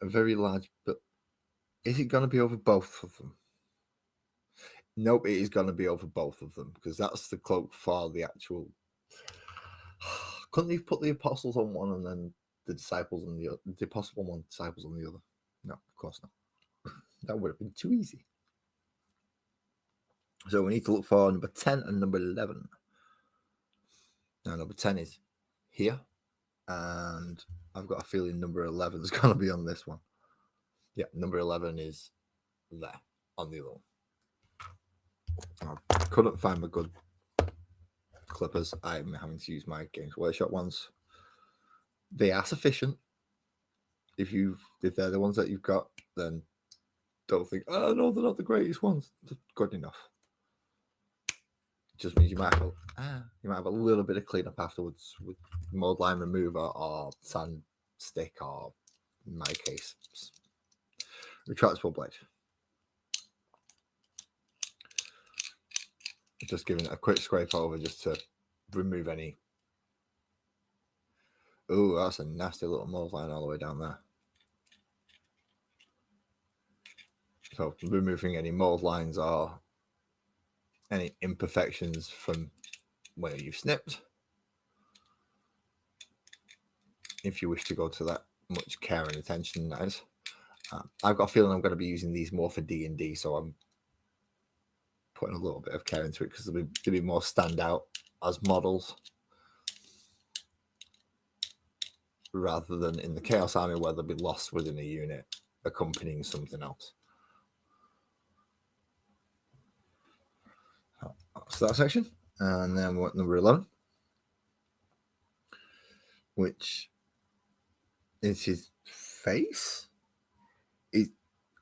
A: a very large. But is it going to be over both of them? Nope, it is going to be over both of them, because that's the cloak for the actual. Couldn't they put the apostles on one and then the disciples on the other? The apostle on one, disciples on the other? No, of course not. That would have been too easy. So we need to look for number 10 and number 11. Now, number 10 is here, and I've got a feeling number 11 is going to be on this one. Yeah, number 11 is there on the other one. I couldn't find my good clippers. I'm having to use my Games Workshop ones. They are sufficient. If they're the ones that you've got, then don't think, oh no, they're not the greatest ones. They're good enough. It just means you might have a little bit of cleanup afterwards with mold line remover or sand stick, or in my case, retractable blade. Just giving it a quick scrape over just to remove any. Oh, that's a nasty little mold line all the way down there. So removing any mold lines or any imperfections from where you've snipped, if you wish to go to that much care and attention. Nice. I've got a feeling I'm going to be using these more for D&D, so I'm putting a little bit of care into it because they'll be more stand out as models rather than in the Chaos Army where they'll be lost within a unit accompanying something else. So that section, and then what, number 11, which is his face. He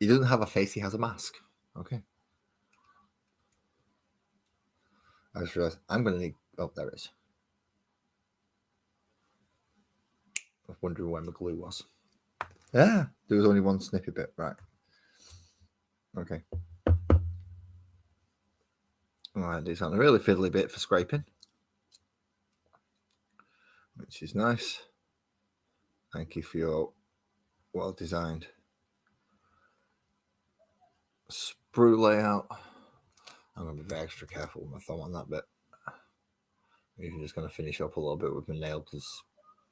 A: doesn't have a face, he has a mask. Okay. I just realized I'm going to need. Oh, there it is. I was wondering where my glue was. Yeah, there was only one snippy bit, right? Okay. Alright, it's on a really fiddly bit for scraping, which is nice. Thank you for your well-designed sprue layout. I'm going to be very extra careful with my thumb on that bit. I'm just going to finish up a little bit with my nail because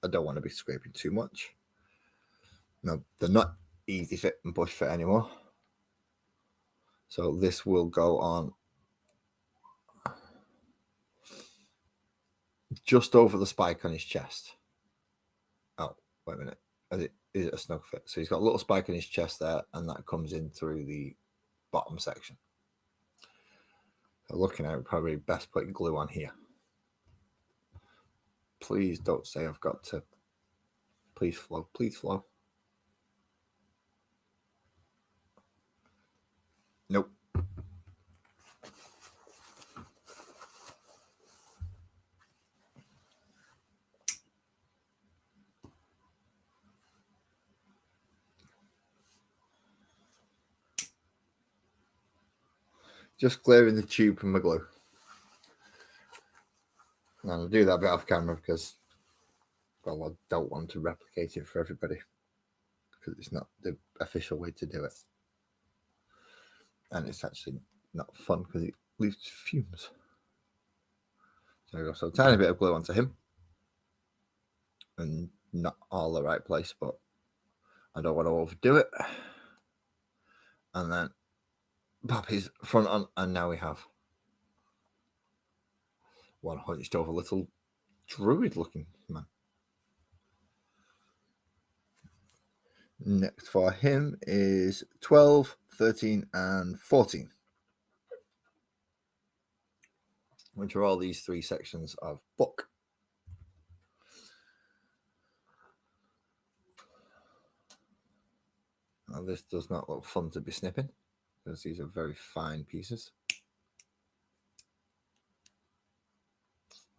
A: I don't want to be scraping too much. No, they're not easy fit and push fit anymore. So this will go on just over the spike on his chest. Oh, wait a minute. Is it a snug fit? So he's got a little spike in his chest there, and that comes in through the bottom section. So looking at it, probably best putting glue on here. Please don't say I've got to. Please flow. Please flow. Nope. Just clearing the tube from the glue. And I'll do that a bit off camera because, well, I don't want to replicate it for everybody because it's not the official way to do it. And it's actually not fun because it leaves fumes. So there we go. So a tiny bit of glue onto him. And not all the right place, but I don't want to overdo it. And then pop his front on, and now we have one hunched over little druid looking man. Next for him is 12, 13, and 14, which are all these three sections of book. Now this does not look fun to be snipping because these are very fine pieces.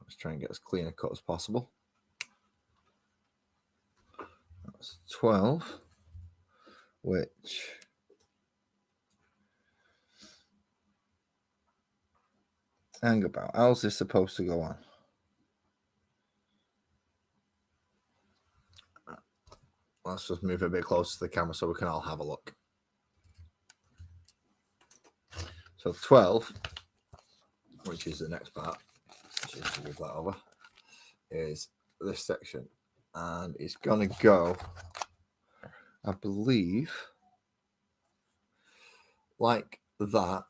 A: Let's try and get as clean a cut as possible. That's 12, which hang about. How's this supposed to go on? Let's just move a bit closer to the camera so we can all have a look. So 12, which is the next part, just move that over, is this section. And it's going to go, I believe, like that.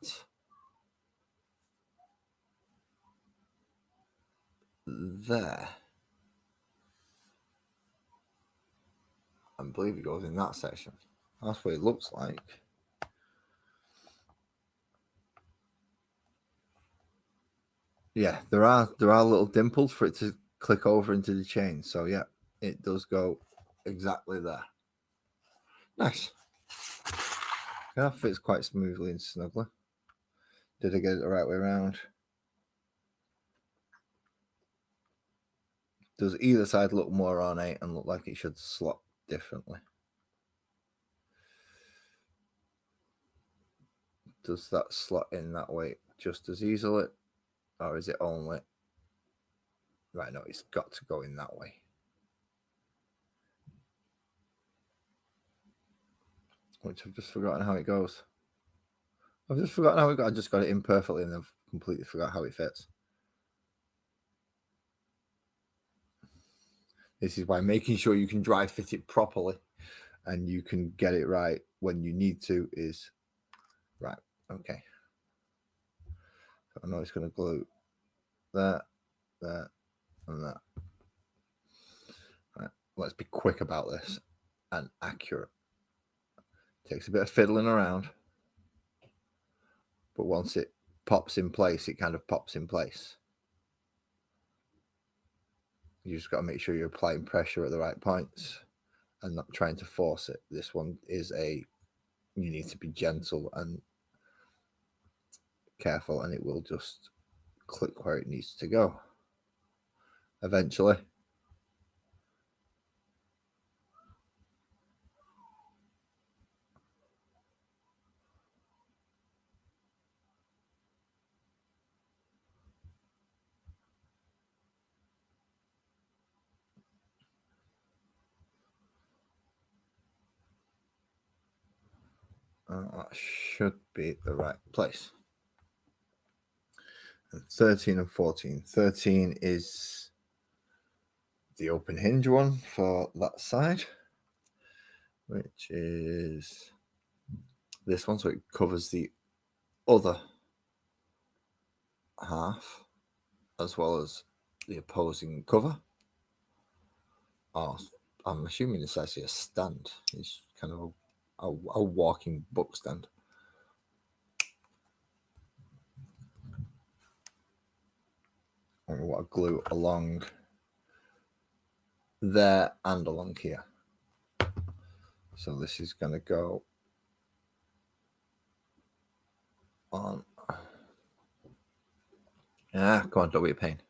A: There. I believe it goes in that section. That's what it looks like. Yeah, there are little dimples for it to click over into the chain. So yeah, it does go exactly there. Nice. That fits quite smoothly and snugly. Did I get it the right way around? Does either side look more ornate and look like it should slot differently? Does that slot in that way just as easily? Or is it only... Right, no, it's got to go in that way. Which I've just forgotten how it goes. I've just forgotten how it got. I just got it in perfectly and I've completely forgot how it fits. This is why making sure you can dry fit it properly and you can get it right when you need to is right. Okay. So I know it's going to glue that, that, and that. Right. Let's be quick about this and accurate. Takes a bit of fiddling around, but once it pops in place, it kind of pops in place. You just got to make sure you're applying pressure at the right points and not trying to force it. This one is you need to be gentle and careful, and it will just click where it needs to go eventually. That should be the right place. And 13 and 14. 13 is the open hinge one for that side, which is this one, so it covers the other half as well as the opposing cover. Oh, I'm assuming it's actually a stand. It's kind of a walking book stand. And we want to glue along there and along here. So this is going to go on. Ah, come on, don't be a pain.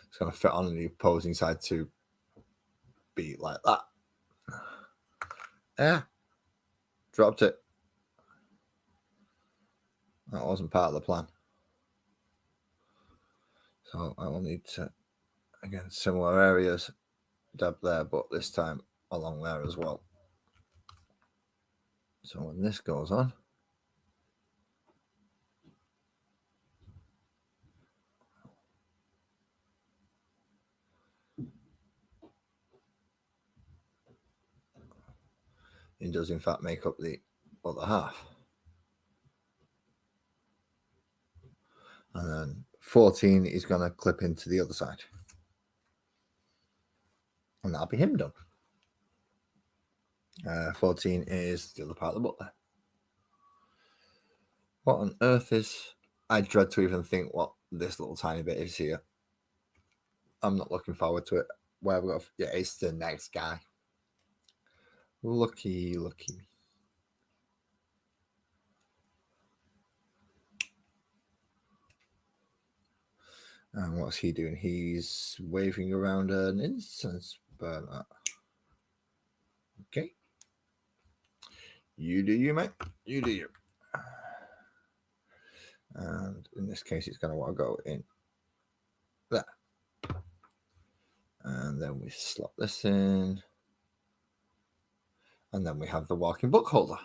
A: It's going to fit on the opposing side to be like that. Yeah, dropped it. That wasn't part of the plan. So I will need to, again, similar areas, dab there, but this time along there as well. So when this goes on, it does in fact make up the other half. And then 14 is going to clip into the other side. And that'll be him done. 14 is the other part of the book there. What on earth is... I dread to even think what this little tiny bit is here. I'm not looking forward to it. Where we go? Yeah, it's the next guy. Lucky me. And what's he doing? He's waving around an incense burner. Okay. You do you, mate. You do you. And in this case, it's going to want to go in there. And then we slot this in. And then we have the walking book holder.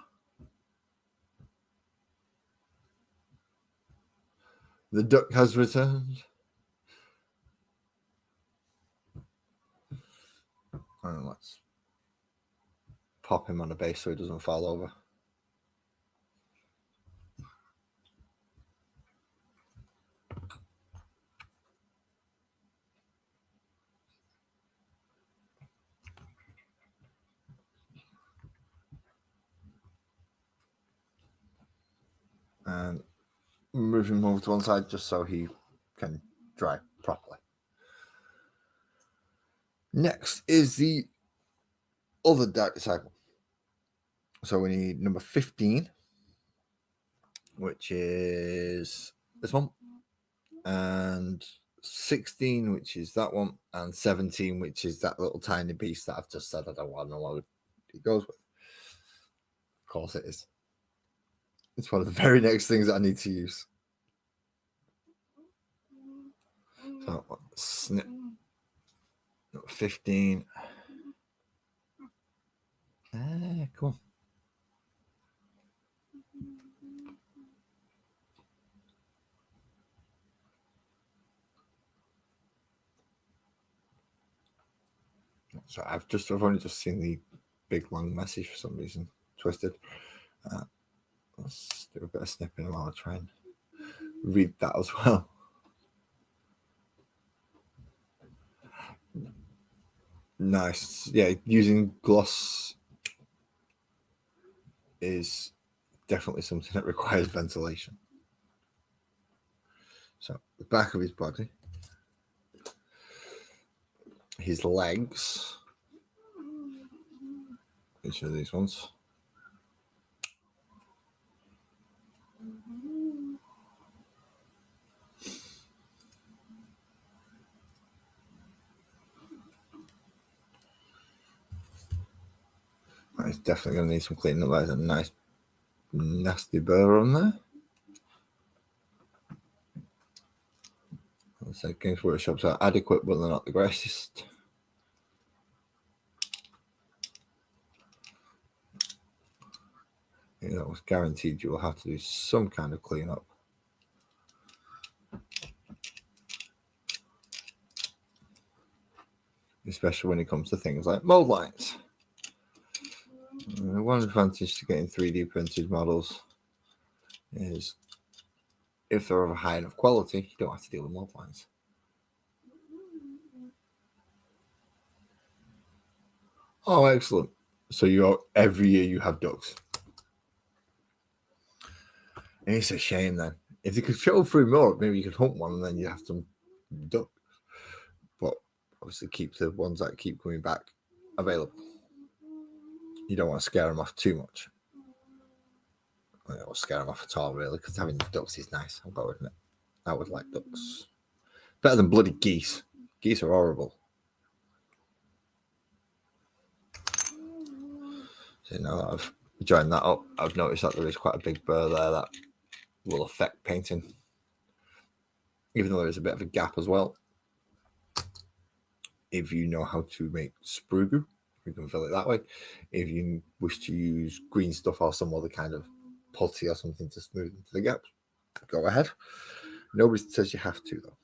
A: The duck has returned. And let's pop him on a base so he doesn't fall over. And move him over to one side just so he can dry properly. Next is the other Dark Disciple. So we need number 15, which is this one, and 16, which is that one, and 17, which is that little tiny beast that I've just said I don't want to know what it goes with. Of course it is. It's one of the very next things that I need to use. So snip. Number 15. Come on. So I've only just seen the big long message for some reason twisted. Let's do a bit of snipping while I try and read that as well. Nice. Yeah, using gloss is definitely something that requires ventilation. So the back of his body, his legs, each of these ones. It's definitely going to need some cleaning up. There's a nice nasty burr on there. So Games Workshops are adequate, but they're not the greatest. You know, it's guaranteed you will have to do some kind of cleanup. Especially when it comes to things like mold lines. One advantage to getting 3D printed models is if they're of a high enough quality, you don't have to deal with mold lines. Oh, excellent. So every year you have ducks. And it's a shame then. If you could show through more, maybe you could hunt one and then you have some duck. But obviously keep the ones that keep coming back available. You don't want to scare them off too much. I don't want to scare them off at all, really, because having ducks is nice. I'll go with it. I would like ducks. Better than bloody geese. Geese are horrible. So now that I've joined that up, I've noticed that there is quite a big burr there that will affect painting. Even though there's a bit of a gap as well. If you know how to make sprugu, you can fill it that way. If you wish to use green stuff or some other kind of putty or something to smooth into the gaps, go ahead. Nobody says you have to, though.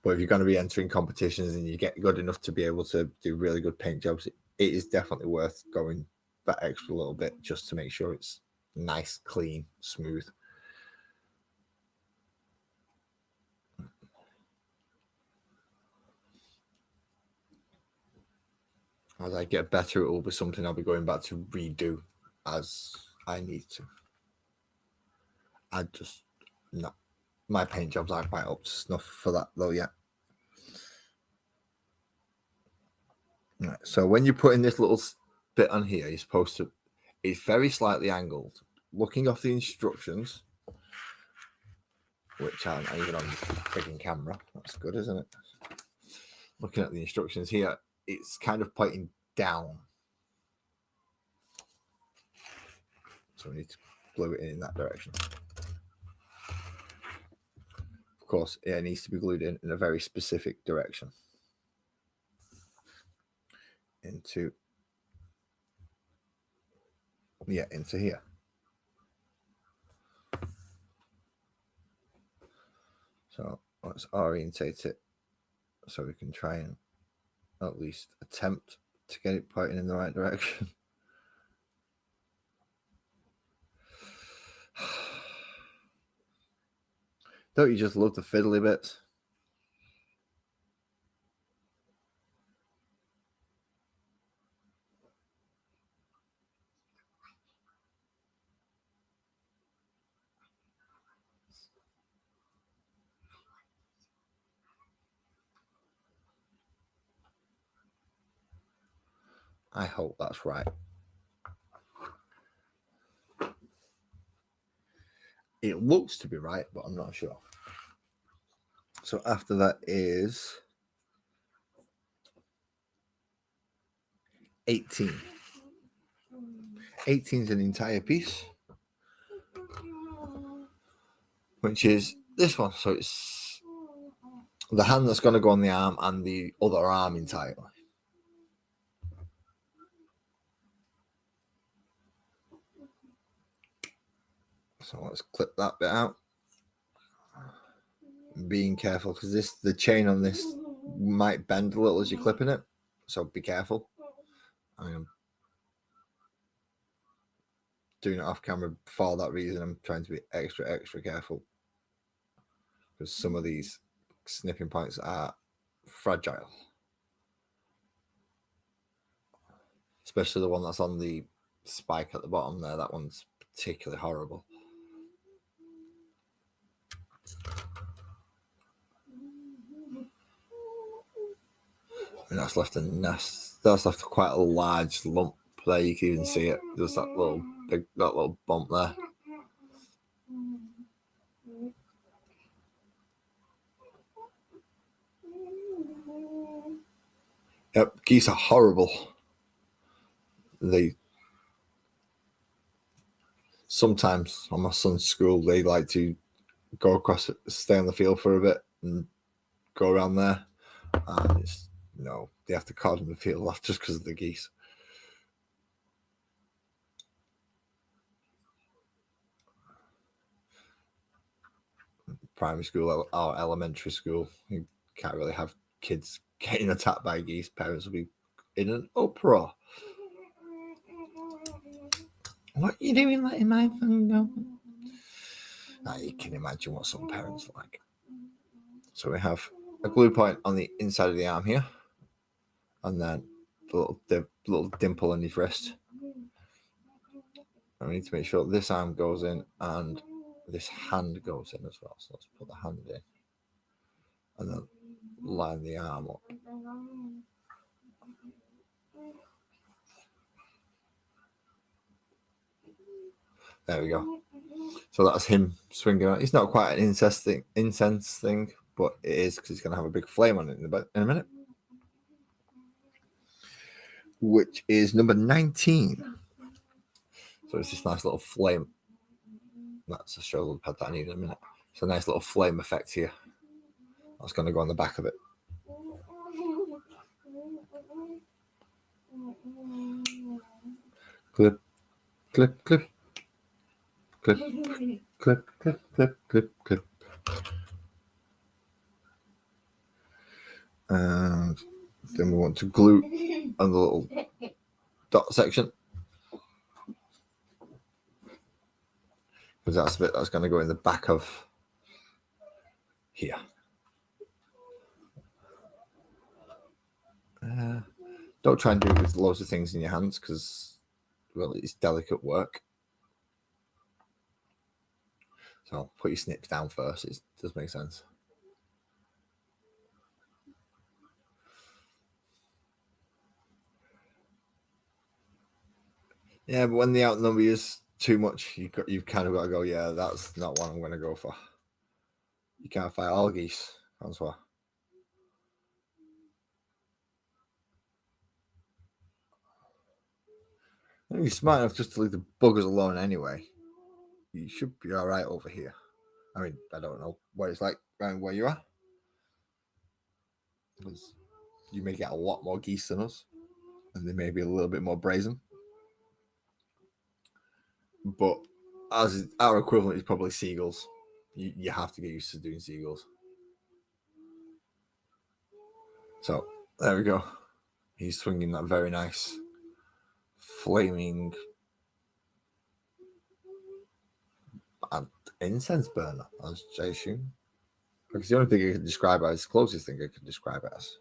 A: But if you're going to be entering competitions and you get good enough to be able to do really good paint jobs, it is definitely worth going that extra little bit just to make sure it's nice, clean, smooth. As I get better, it will be something I'll be going back to redo as I need to. I just, no, my paint jobs aren't quite up to snuff for that though yet. Right, so when you put in this little bit on here, you're supposed to, it's very slightly angled. Looking off the instructions, which aren't even on the freaking camera, that's good, isn't it? Looking at the instructions here, it's kind of pointing down. So we need to glue it in that direction. Of course, it needs to be glued in a very specific direction. Into here. So let's orientate it so we can try and at least attempt to get it pointing in the right direction. Don't you just love the fiddly bits? I hope that's right. It looks to be right, but I'm not sure. So after that is 18. 18 is an entire piece, which is this one. So it's the hand that's going to go on the arm and the other arm entirely. So let's clip that bit out. Being careful because the chain on this might bend a little as you're clipping it, so be careful. I'm doing it off camera for that reason. I'm trying to be extra careful because some of these snipping points are fragile, especially the one that's on the spike at the bottom there. That one's particularly horrible. And that's left quite a large lump there. You can even see it. There's that little bump there. Yep, geese are horrible. Sometimes on my son's school, they like to go across it, stay on the field for a bit and go around there. And they have to cordon the field off just because of the geese. Primary school or elementary school, you can't really have kids getting attacked by geese. Parents will be in an uproar. What are you doing letting my phone go? Now you can imagine what some parents are like. So we have a glue point on the inside of the arm here, and then the little dimple in his wrist. And we need to make sure this arm goes in and this hand goes in as well. So let's put the hand in and then line the arm up. There we go. So that's him swinging on. It's not quite an incense thing, but it is because he's going to have a big flame on it in a minute. Which is number 19. So it's this nice little flame. That's a shoulder pad that I need in a minute. It's a nice little flame effect here. That's going to go on the back of it. Clip, clip, clip. Clip, clip, clip, clip, clip, clip. And then we want to glue on the little dot section. Because that's a bit that's going to go in the back of here. Don't try and do it with loads of things in your hands because, well, it's delicate work. So put your snips down first. It does make sense. Yeah, but when the outnumber is too much, you've kind of got to go, yeah, that's not what I'm going to go for. You can't fight all geese, Francois. You're smart enough just to leave the buggers alone anyway. You should be all right over here. I mean, I don't know what it's like around where you are. Because you may get a lot more geese than us. And they may be a little bit more brazen. But as our equivalent is probably seagulls. You have to get used to doing seagulls. So, there we go. He's swinging that very nice flaming incense burner, as I assume. Because the only thing I can describe it as, closest thing I can describe it as.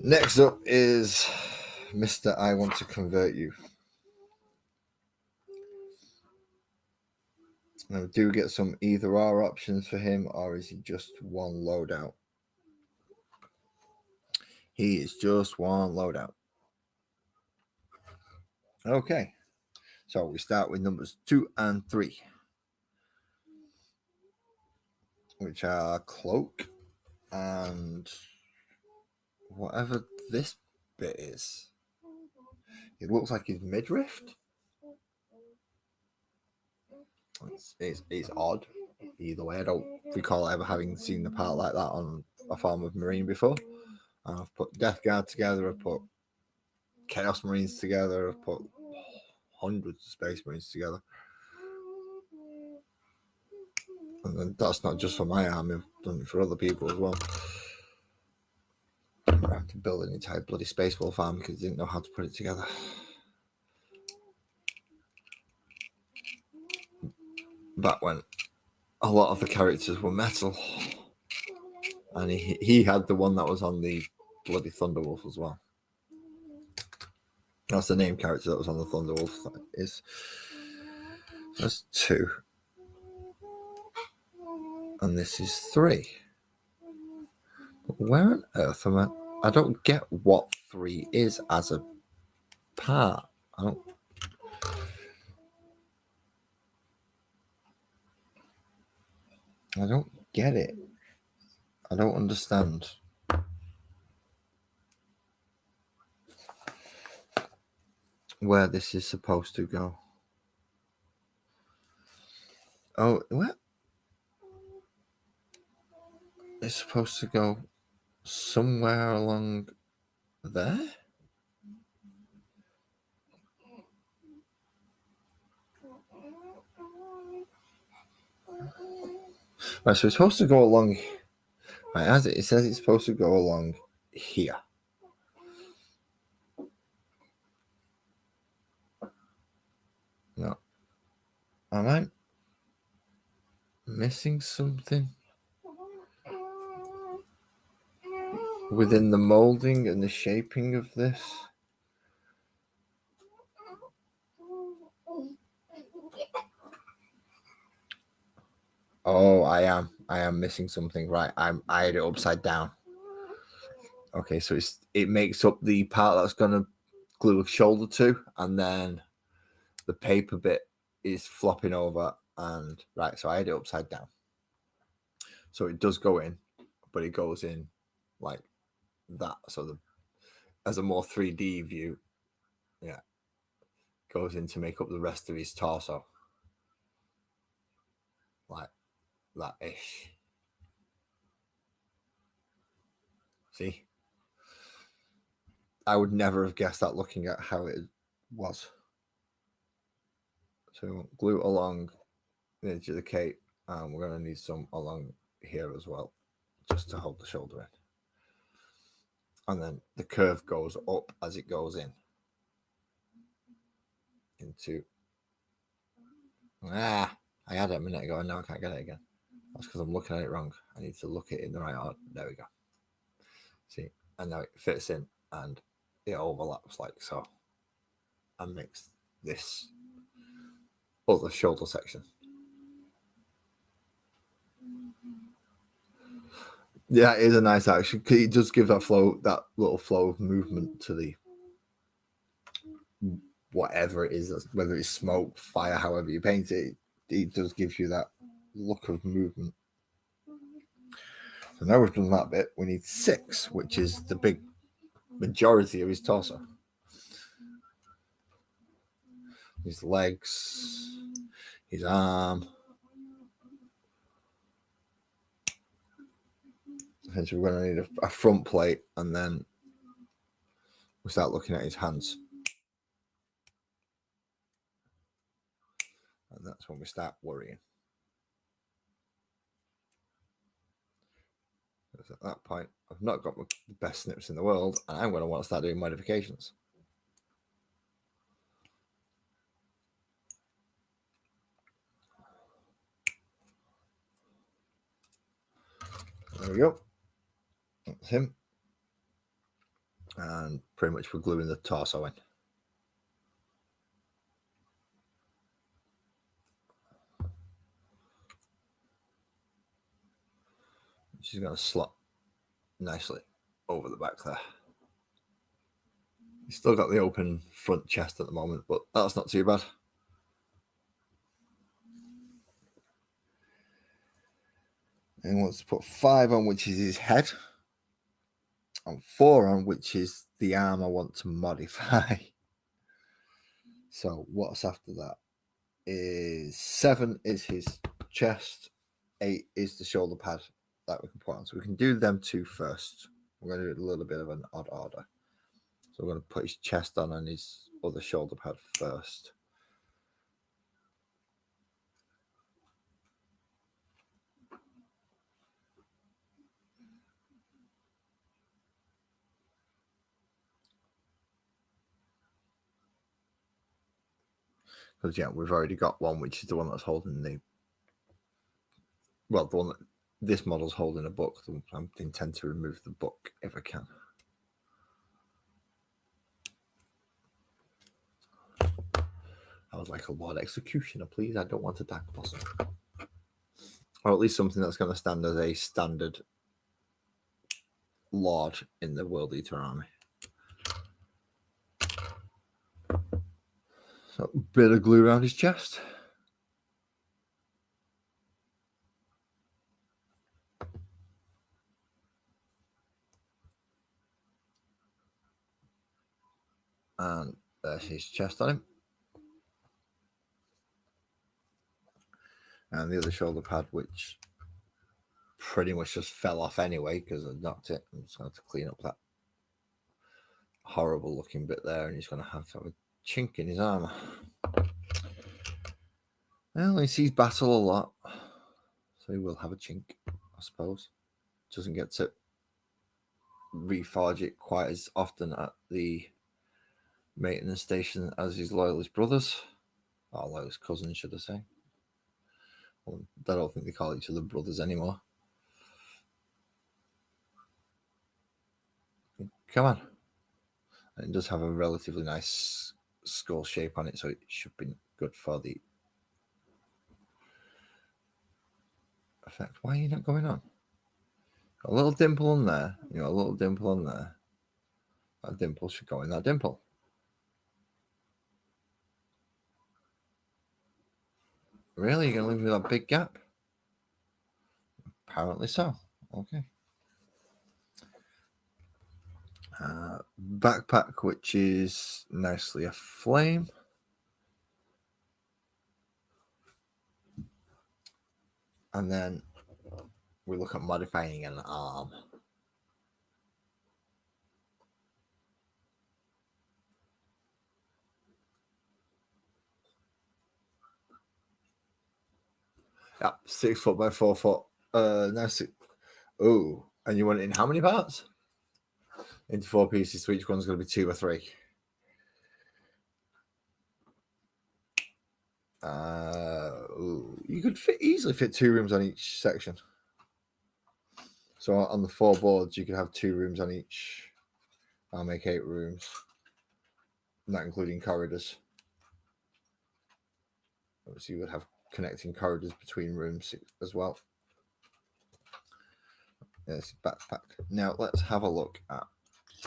A: Next up is Mr. I Want to Convert You. Now, do we get some either or options for him, or is he just one loadout? He is just one loadout. Okay. So we start with numbers 2 and 3, which are Cloak and whatever this bit is. It looks like his midriff. It's odd. Either way, I don't recall ever having seen the part like that on a form of Marine before. I've put Death Guard together, I've put Chaos Marines together, I've put hundreds of Space Marines together. And then that's not just for my army, I've done it for other people as well. I have to build an entire bloody Space Wolf army because I didn't know how to put it together. Back when a lot of the characters were metal. And he had the one that was on the bloody Thunderwolf as well. That's the name character that was on the Thunderwolf. That is. That's 2. And this is 3. Where on earth am I? I don't get what 3 is as a part. I don't get it. I don't understand. Where this is supposed to go. Oh, what? It's supposed to go somewhere along there? Right, so it's supposed to go along. Right, as it says it's supposed to go along here. missing something within the molding and the shaping of this? Oh, I am missing something. Right, I had it upside down. Okay, so it makes up the part that's gonna glue a shoulder to, and then the paper bit is flopping over. And right, so I had it upside down. So it does go in, but it goes in like that. So as a more 3D view, yeah, goes in to make up the rest of his torso, like that ish. See, I would never have guessed that looking at how it was. So glue it along the edge of the cape, and we're going to need some along here as well, just to hold the shoulder in. And then the curve goes up as it goes in into. I had it a minute ago and now I can't get it again. That's because I'm looking at it wrong. I need to look at it in the right order. There we go. See, and now it fits in and it overlaps like so, and makes this other shoulder section. Yeah, it is a nice action. It does give that flow, that little flow of movement to the whatever it is, whether it's smoke, fire, however you paint it. It does give you that look of movement. So now we've done that bit. We need 6, which is the big majority of his torso. His legs, his arm. Essentially, we're going to need a front plate, and then we start looking at his hands. And that's when we start worrying. Because at that point, I've not got the best snips in the world, and I'm going to want to start doing modifications. There we go. That's him. And pretty much we're gluing the torso in. She's going to slot nicely over the back there. He's still got the open front chest at the moment, but that's not too bad. And he wants to put 5 on, which is his head, and 4 on, which is the arm I want to modify. So what's after that is 7 is his chest, 8 is the shoulder pad that we can put on. So we can do them 2 first. We're going to do a little bit of an odd order. So we're going to put his chest on and his other shoulder pad first. Because, yeah, we've already got one, which is the one that's holding the... Well, the one that this model's holding a book. I intend to remove the book if I can. I would like a Lord Executioner, please. I don't want a Dark Blossom. Or at least something that's going to stand as a standard Lord in the World Eater army. So a bit of glue around his chest. And there's his chest on him. And the other shoulder pad, which pretty much just fell off anyway because I knocked it. I'm just going to clean up that horrible looking bit there, and he's going to have a chink in his armor. Well, he sees battle a lot, so he will have a chink, I suppose. Doesn't get to reforge it quite as often at the maintenance station as his loyalist brothers, or loyalist cousins, should I say. I don't think they call each other brothers anymore. Come on. And it does have a relatively nice skull shape on it, so it should be good for the effect. Why are you not going on? A little dimple on there, a little dimple on there. That dimple should go in that dimple. Really? You're going to leave me that big gap? Apparently so. Okay. Backpack, which is nicely a flame. And then we look at modifying an arm. Yeah, 6 foot by 4 foot. Nice. Oh, and you want it in how many parts? Into 4 pieces, so each one's going to be 2 or 3. You could easily fit 2 rooms on each section. So on the 4 boards, you could have 2 rooms on each. I'll make 8 rooms, not including corridors. Obviously, you would have connecting corridors between rooms as well. Yes, backpack. Now let's have a look at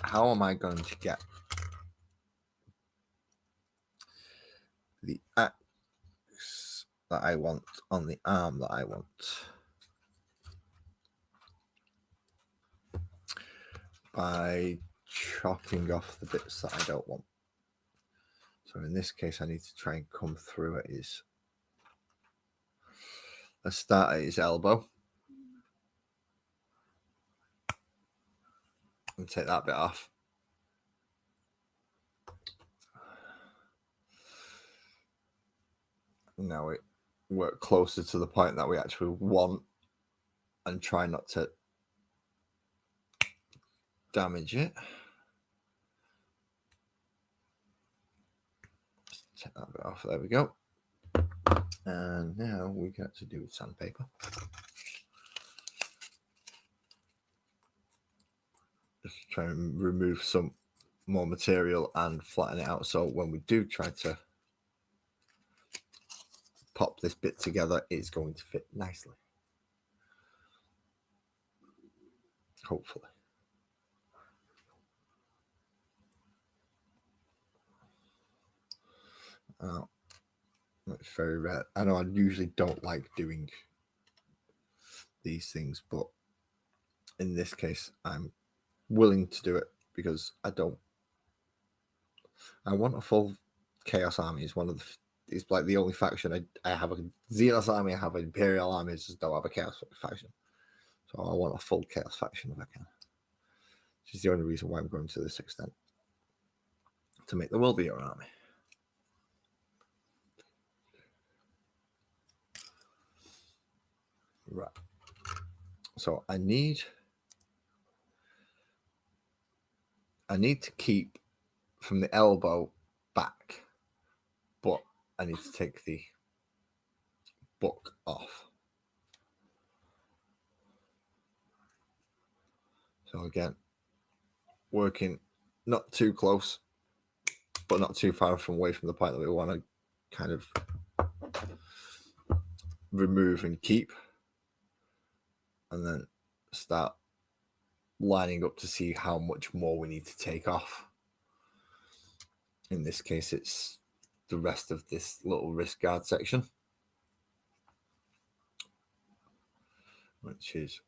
A: how am I going to get the axe that I want on the arm that I want. By chopping off the bits that I don't want. So in this case, I need to try and come through at his. Let's start at his elbow. And take that bit off. Now we work closer to the point that we actually want and try not to damage it. Take that bit off. There we go. And now we can actually do with sandpaper. Just try and remove some more material and flatten it out, so when we do try to pop this bit together, it's going to fit nicely. Hopefully. It's very rare. I know I usually don't like doing these things, but in this case, I'm willing to do it because I want a full Chaos Army. It's like the only faction I have a Xenos army, I have an Imperial army, I just don't have a Chaos faction. So I want a full Chaos faction if I can. Which is the only reason why I'm going to this extent. To make the world be your army. Right. So I need to keep from the elbow back, but I need to take the book off. So again, working not too close, but not too far away from the point that we want to kind of remove and keep, and then start lining up to see how much more we need to take off. In this case, it's the rest of this little wrist guard section, which is,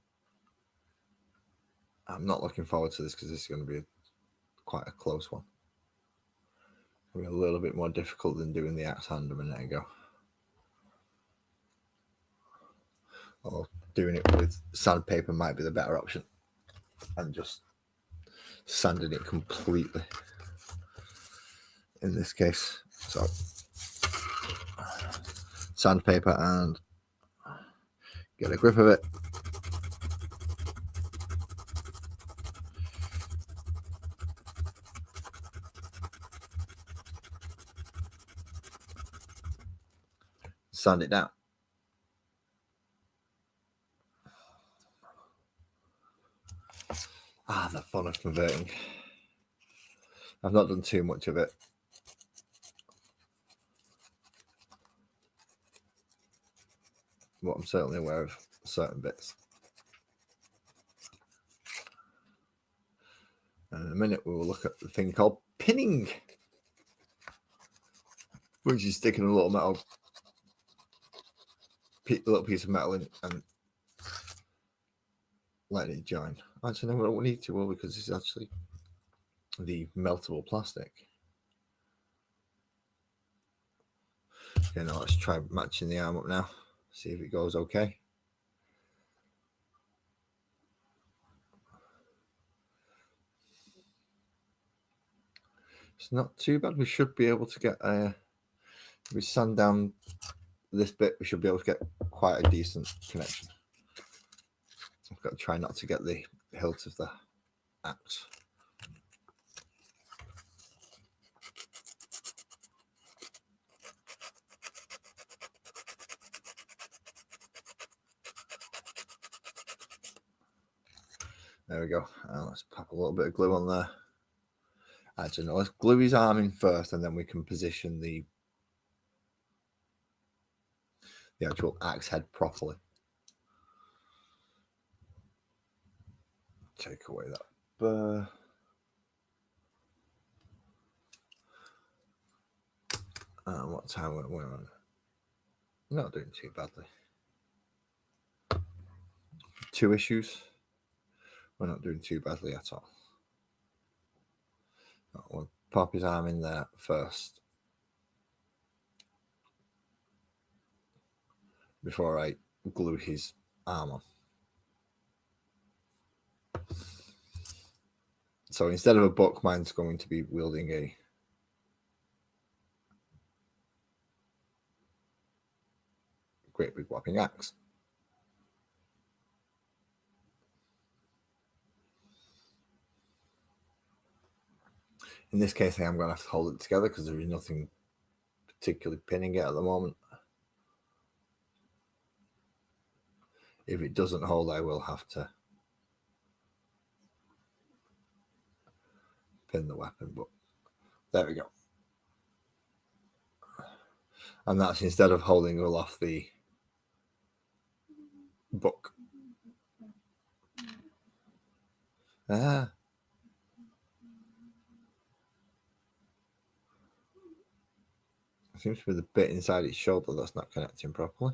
A: I'm not looking forward to this because this is going to be quite a close one. It'll be a little bit more difficult than doing the axe hand a minute ago. Or doing it with sandpaper might be the better option. And just sanding it completely in this case. So sandpaper and get a grip of it. Sand it down. The fun of converting. I've not done too much of it. But I'm certainly aware of certain bits. And in a minute, we will look at the thing called pinning, which is sticking a little piece of metal in and letting it join. Actually, no, we don't need to, will we? Because it's actually the meltable plastic. Okay, now let's try matching the arm up now. See if it goes okay. It's not too bad. We should be able to get if we sand down this bit, we should be able to get quite a decent connection. I've got to try not to get the hilt of the axe. There we go. Let's pop a little bit of glue on there. Actually, no, let's glue his arm in first, and then we can position the actual axe head properly. Take away that burr. What time we're on? Not doing too badly. 2 issues. We're not doing too badly at all. We'll pop his arm in there first before I glue his arm on. So instead of a book, mine's going to be wielding a great big whopping axe. In this case, I am going to have to hold it together because there is nothing particularly pinning it at the moment. If it doesn't hold, I will have to pin the weapon, but there we go. And that's instead of holding all off the book. Seems to be the bit inside its shoulder that's not connecting properly.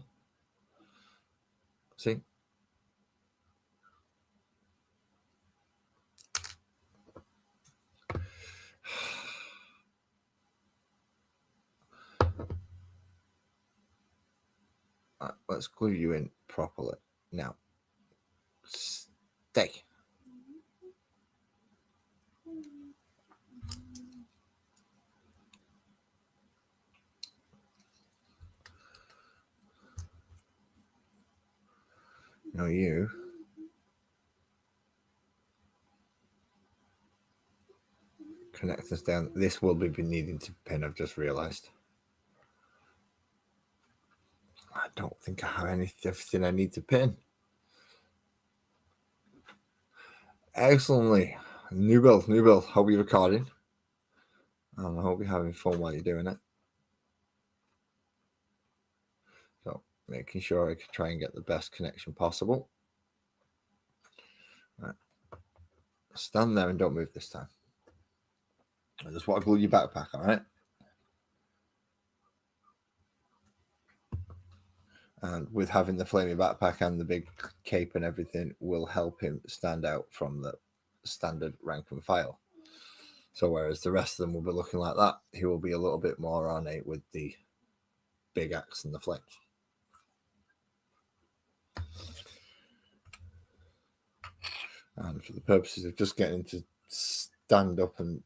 A: See? Right, let's glue you in properly. Now, stay. Now you connect this down. This will be needing to pin, I've just realized. I don't think I have everything I need to pin. Excellently. New build. Hope you're recording. And I hope you're having fun while you're doing it. So making sure I can try and get the best connection possible. Right. Stand there and don't move this time. I just want to glue your backpack, all right? And with having the flaming backpack and the big cape and everything will help him stand out from the standard rank and file. So whereas the rest of them will be looking like that, he will be a little bit more ornate with the big axe and the flames. And for the purposes of just getting to stand up and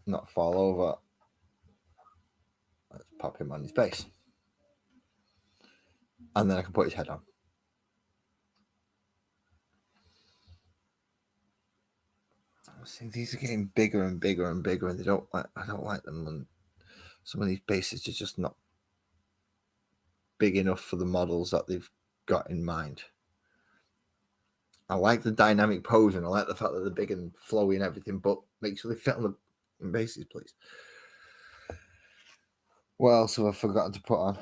A: not fall over, let's pop him on his base. And then I can put his head on. See, these are getting bigger and bigger and bigger, and I don't like them. And some of these bases are just not big enough for the models that they've got in mind. I like the dynamic pose and I like the fact that they're big and flowy and everything, but make sure they fit on the bases, please. What else have I forgotten to put on?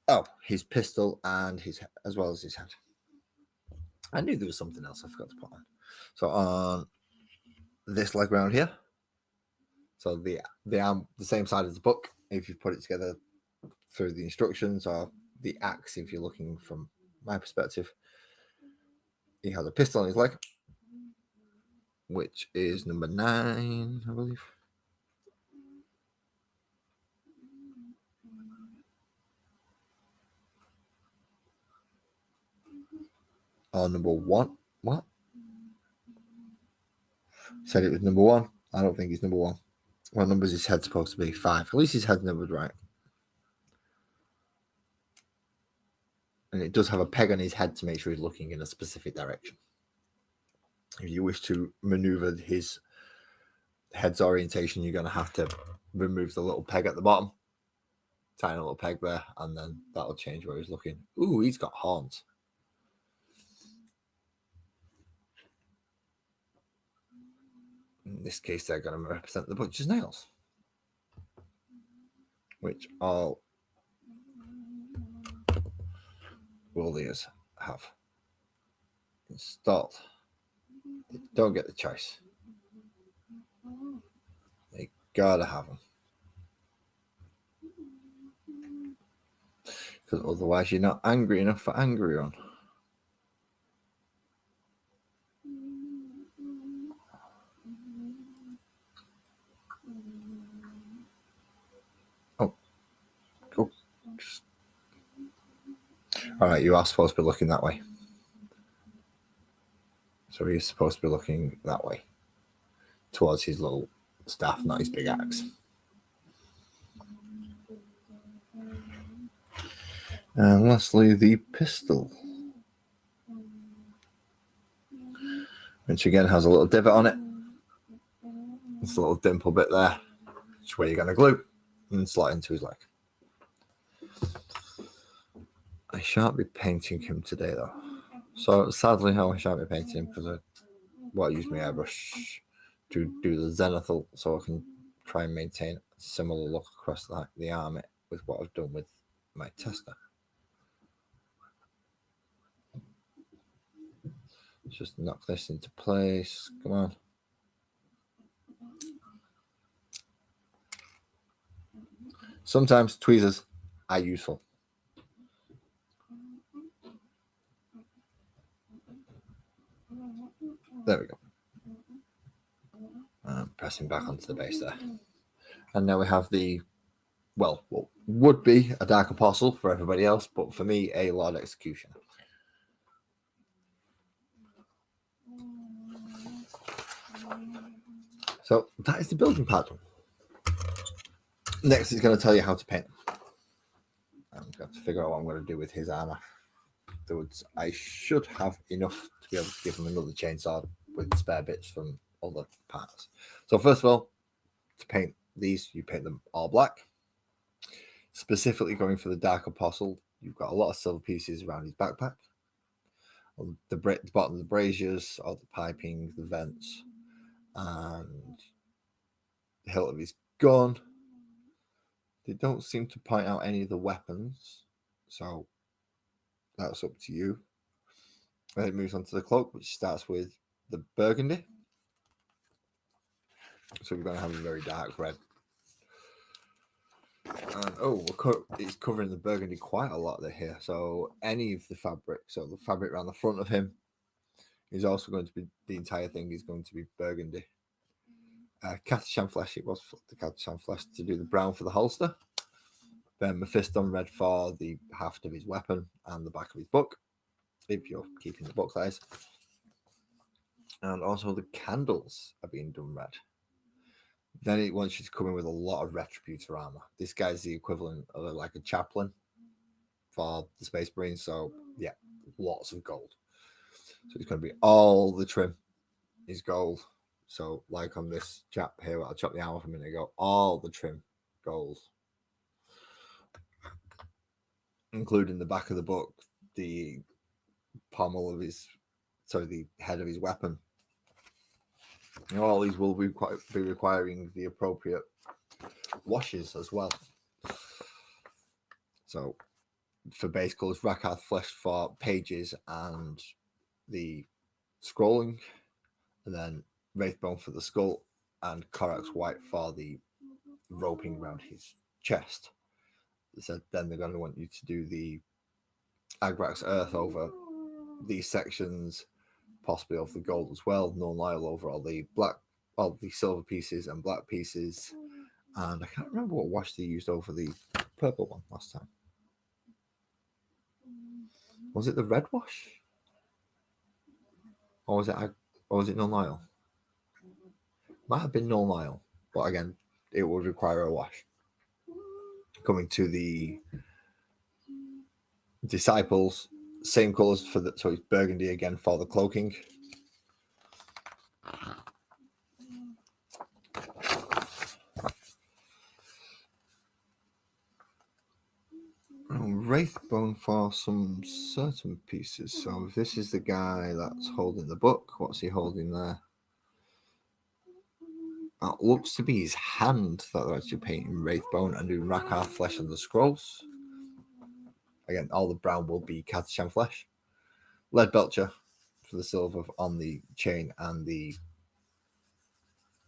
A: Oh, his pistol and his head, as well as his head. I knew there was something else I forgot to put on. So on this leg round here, so the arm, the same side as the book, if you put it together through the instructions, or the axe, if you're looking from my perspective, he has a pistol on his leg, which is number 9, I believe. Or number 1. What? Said it was number 1. I don't think he's number 1. What number is his head supposed to be? 5. At least his head's numbered right. And it does have a peg on his head to make sure he's looking in a specific direction. If you wish to maneuver his head's orientation, you're going to have to remove the little peg at the bottom. Tiny little peg there, and then that'll change where he's looking. Ooh, he's got horns. In this case, they're going to represent the butcher's nails, which all warriors have installed. They don't get the choice. They gotta have them. Because otherwise you're not angry enough for angry on. Oh. All right, you are supposed to be looking that way. So he's supposed to be looking that way, towards his little staff, not his big axe. And lastly, the pistol, which again has a little divot on it. It's a little dimple bit there, which is where you're going to glue and slot into his leg. I shan't be painting him today, though. So sadly, I shan't be painting him because I use my airbrush to do the zenithal, so I can try and maintain a similar look across the arm with what I've done with my tester. Just knock this into place. Come on. Sometimes tweezers are useful. There we go. Pressing back onto the base there. And now we have the, well, what would be a Dark Apostle for everybody else, but for me, a Lord Executioner. So that is the building part. Next, it's going to tell you how to paint. I'm going to figure out what I'm going to do with his armor. Afterwards, I should have enough to be able to give him another chainsaw with spare bits from other parts. So first of all, to paint these, you paint them all black. Specifically going for the Dark Apostle, you've got a lot of silver pieces around his backpack. On the bottom of the braziers, all the piping, the vents, and the hilt of his gun. They don't seem to point out any of the weapons, so that's up to you. Then it moves on to the cloak, which starts with the burgundy. So we're going to have a very dark red. And it's covering the burgundy quite a lot here. So any of the fabric, so the fabric around the front of him is also going to be, the entire thing is going to be burgundy. Catachan flesh, it was the Catachan flesh to do the brown for the holster. Then Mephiston red for the haft of his weapon and the back of his book, if you're keeping the book, that is. And also the candles are being done red. Then it wants you to come in with a lot of Retributor armor. This guy's the equivalent of like a chaplain for the Space Marines. So yeah, lots of gold. So it's going to be all the trim is gold. So like on this chap here, I'll chop the armor from a minute ago, all the trim gold, including the back of the book, the the head of his weapon. All these will be requiring the appropriate washes as well. So for base colours, Rakarth Flesh for pages and the scrolling, and then Wraithbone for the skull, and Korax White for the roping around his chest. So then they're going to want you to do the Agrax Earth over these sections, possibly over the gold as well. Nuln over all the silver pieces and black pieces. And I can't remember what wash they used over the purple one last time. Was it the red wash? Or was it Nuln? Might have been Nuln, but again, it would require a wash. Coming to the disciples, same colours so it's burgundy again for the cloaking. Wraithbone for some certain pieces. So if this is the guy that's holding the book, what's he holding there? That looks to be his hand that they're actually painting Wraithbone and doing Rakarth Flesh on the scrolls. Again, all the brown will be Catachan Flesh. Leadbelcher for the silver on the chain and the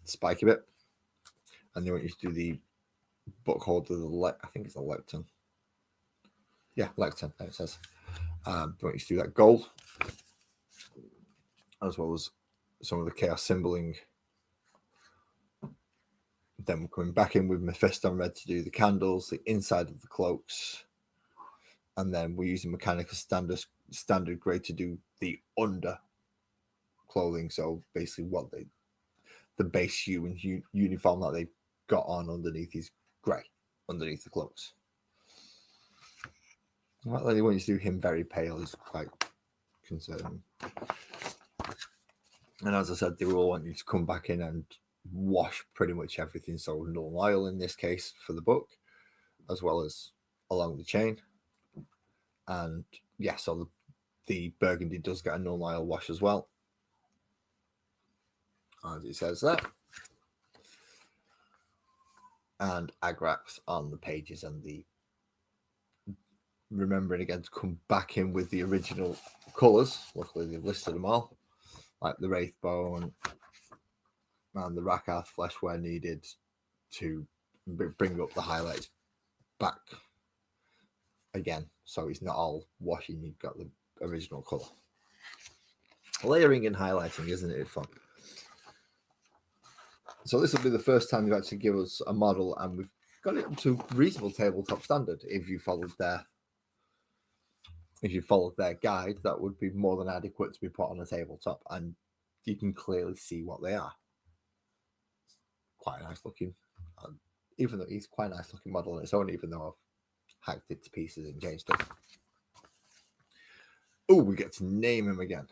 A: spiky bit. And they want you to do the book holder, I think it's a Lecton. Yeah, Lecton, there it says. They want you to do that gold, as well as some of the chaos symboling. Then we're coming back in with Mephisto red to do the candles, the inside of the cloaks. And then we're using Mechanica standard grade to do the under clothing. So basically what the base hue and uniform that they got on underneath is grey, underneath the cloaks. Well, they want you to do him very pale is quite concerning. And as I said, they will want you to come back in and wash pretty much everything. So Nuln Oil in this case for the book, as well as along the chain. And yeah, so the burgundy does get a Nuln Oil wash as well, as it says there. And Agrax on the pages, and the remembering again to come back in with the original colours. Luckily they've listed them all, like the Wraithbone and the Rakarth Flesh where needed, to bring up the highlights back again, so it's not all washing. You've got the original colour. Layering and highlighting, isn't it fun? So this will be the first time you've actually given us a model, and we've got it up to reasonable tabletop standard. If you followed their guide, that would be more than adequate to be put on a tabletop, and you can clearly see what they are. Quite nice looking, even though he's quite a nice looking model on its own, even though I've hacked it to pieces and changed it. Oh, we get to name him again.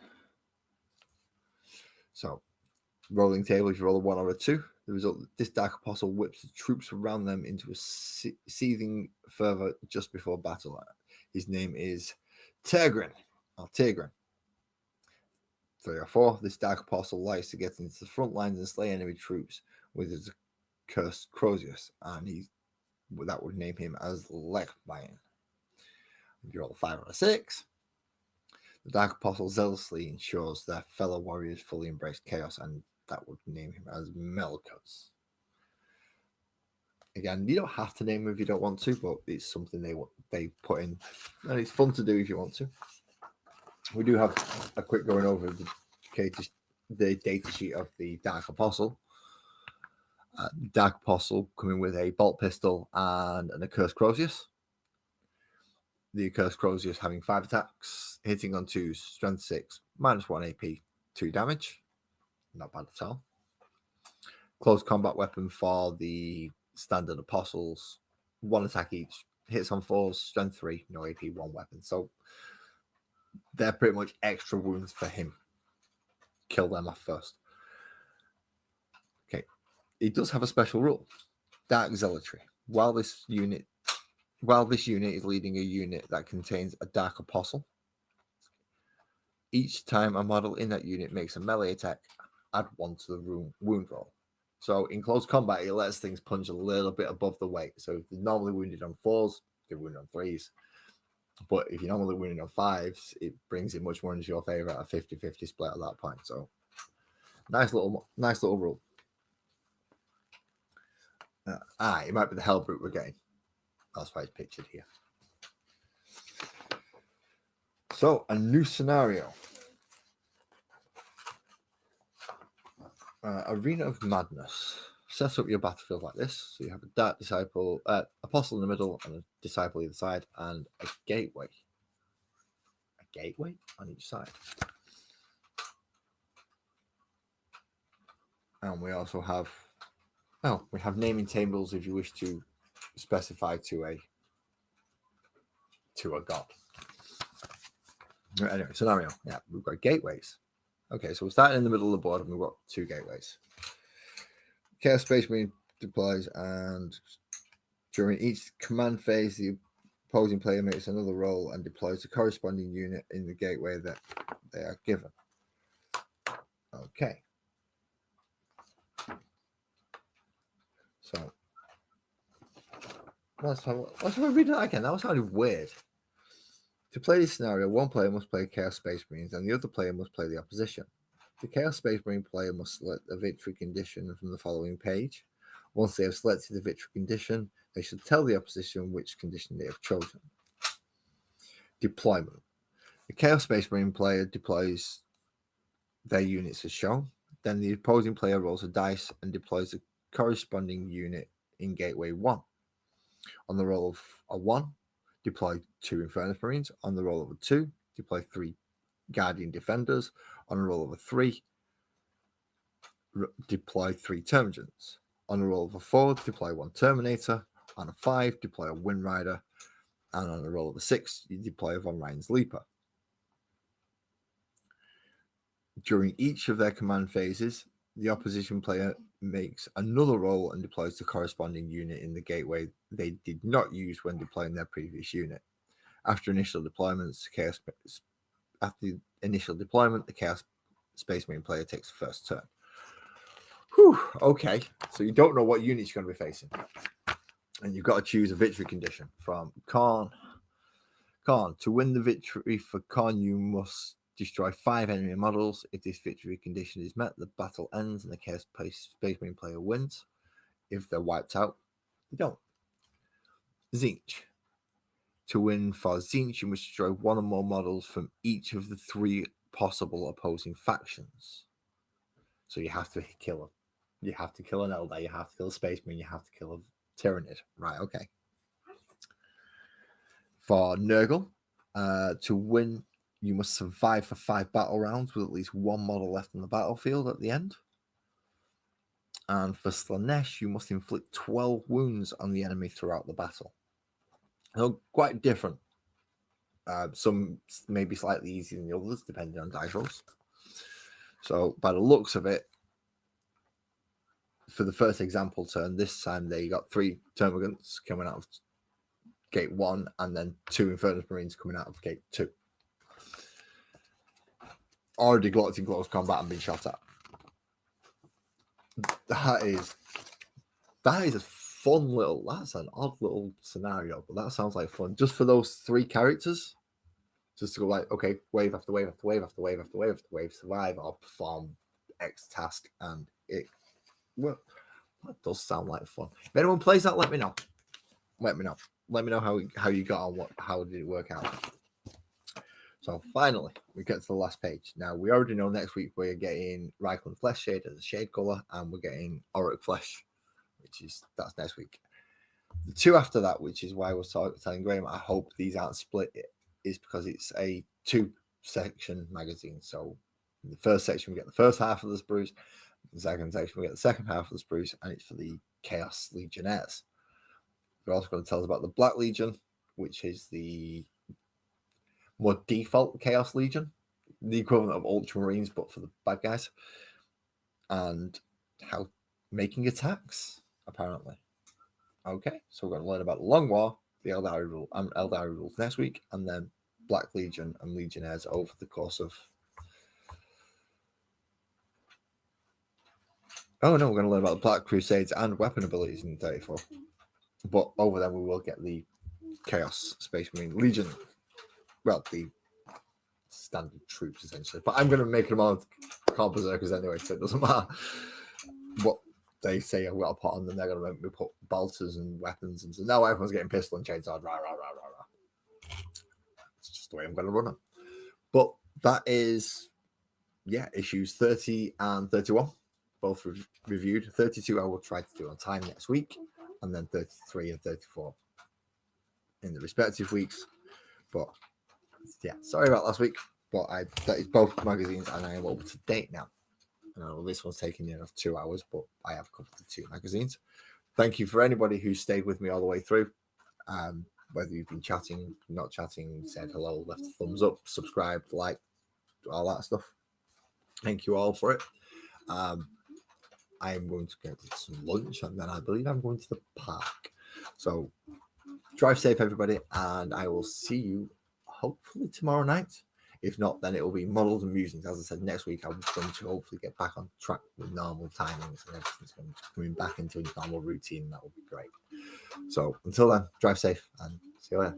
A: So, rolling table, if you roll a 1 or a 2, the result, this Dark Apostle whips the troops around them into a seething fervor just before battle. His name is Tigran. 3 or 4, this Dark Apostle likes to get into the front lines and slay enemy troops with his cursed Crozius, and that would name him as Lechbayan. If you roll a 5 or a 6, the Dark Apostle zealously ensures their fellow warriors fully embrace chaos, and that would name him as Melkos. Again, you don't have to name him if you don't want to, but it's something they put in, and it's fun to do if you want to. We do have a quick going over the data sheet of the Dark Apostle. Dark Apostle coming with a bolt pistol and an Accursed Crozius. The Accursed Crozius having 5 attacks, hitting on 2, strength 6, -1 AP, 2 damage. Not bad at all. Close combat weapon for the standard apostles, 1 attack each, hits on 4s, strength 3, no AP, 1 weapon. So they're pretty much extra wounds for him. Kill them off first. Okay. It does have a special rule. Dark Zealotry. While this unit is leading a unit that contains a Dark Apostle, Each time a model in that unit makes a melee attack, add 1 to the wound roll. So in close combat, it lets things punch a little bit above the weight. So if you're normally wounded on 4s, you're wounded on 3s. But if you're normally wounded on 5s, it brings it much more into your favor at a 50-50 split at that point. So nice little rule. It might be the Hellbrute we're getting. That's why it's pictured here. So a new scenario. Arena of Madness. Set up your battlefield like this. So you have a Dark Disciple, Apostle in the middle, and a Disciple either side, and a gateway. A gateway on each side. And we also have, we have naming tables if you wish to specify to a god. Anyway, scenario. Yeah, we've got gateways. Okay, so we're starting in the middle of the board and we've got 2 gateways. Chaos Space Marine deploys, and during each command phase, the opposing player makes another roll and deploys the corresponding unit in the gateway that they are given. Okay. So let's have a read that again. That was sounded weird. To play this scenario, one player must play Chaos Space Marines and the other player must play the opposition. The Chaos Space Marine player must select a victory condition from the following page. Once they have selected the victory condition, they should tell the opposition which condition they have chosen. Deployment. The Chaos Space Marine player deploys their units as shown. Then the opposing player rolls a dice and deploys the corresponding unit in Gateway 1. On the roll of a 1, deploy 2 Infernus Marines. On the roll of a 2, deploy 3 Guardian Defenders. On a roll of a 3, deploy 3 Termagants. On a roll of a 4, deploy 1 Terminator. On a 5, deploy a Wind Rider. And on a roll of a 6, you deploy a Von Ryan's Leaper. During each of their command phases, the opposition player makes another roll and deploys the corresponding unit in the gateway they did not use when deploying their previous unit. After initial deployment, the Chaos Space Marine player takes the first turn. Whew, okay, so you don't know what units you're going to be facing. And you've got to choose a victory condition from Khorne. Khorne, to win the victory for Khorne, you must destroy 5 enemy models. If this victory condition is met, the battle ends and the Chaos Space Marine player wins. If they're wiped out, they don't. Tzeentch. To win for Tzeentch, you must destroy 1 or more models from each of the 3 possible opposing factions. So you have to kill them. You have to kill an Eldar, you have to kill a Space Marine, you have to kill a Tyranid. Right, okay. For Nurgle, to win, you must survive for 5 battle rounds with at least 1 model left on the battlefield at the end. And for Slaanesh, you must inflict 12 wounds on the enemy throughout the battle. So quite different. Some may be slightly easier than the others, depending on dice rolls. So by the looks of it, for the first example turn, this time they got 3 Termagants coming out of Gate 1 and then 2 Infernus Marines coming out of Gate 2. Already glocked in close combat and been shot at. That is a fun little, that's an odd little scenario, but that sounds like fun. Just for those 3 characters, just to go like, okay, wave after wave after wave after wave after wave after wave, survive or perform X task, and it, well, that does sound like fun. If anyone plays that, let me know. Let me know how you got on, how did it work out. So finally, we get to the last page. Now, we already know next week we're getting Reikland Flesh Shade as a shade color, and we're getting Auric Flesh, that's next week. The 2 after that, which is why I was telling Graham, I hope these aren't split, is because it's a 2-section magazine. So in the first section, we get the first half of the spruce. In the second section, we get the second half of the spruce, and it's for the Chaos Legionnaires. We're also going to tell us about the Black Legion, which is the more default Chaos Legion, the equivalent of Ultramarines, but for the bad guys, and how making attacks, apparently. Okay, so we're going to learn about the Long War, the Eldari rules next week, and then Black Legion and Legionnaires over the course of Oh no, we're going to learn about the Black Crusades and weapon abilities in 34. But over there, we will get the Chaos Space Marine Legion. Well, the standard troops essentially. But I'm going to make them all called Berserkers anyway, so it doesn't matter what they say I've got to put on them. They're going to make me put bolters and weapons, and so now everyone's getting pistol and chainsaw. Rah, rah, rah, rah, rah. It's just the way I'm going to run them. But that is, issues 30 and 31, both reviewed. 32 I will try to do on time next week, and then 33 and 34 in the respective weeks. But sorry about last week, but that is both magazines, and I am up to date now. I know this one's taking near enough 2 hours, but I have covered the 2 magazines. Thank you for anybody who stayed with me all the way through. Whether you've been chatting, not chatting, said hello, left a thumbs up, subscribed, liked, all that stuff. Thank you all for it. I am going to get some lunch, and then I believe I'm going to the park. So drive safe, everybody, and I will see you hopefully tomorrow night. If not, then it will be Models and Musings. As I said, next week I'm going to hopefully get back on track with normal timings, and everything's going to coming back into a normal routine. That will be great. So until then, drive safe and see you later.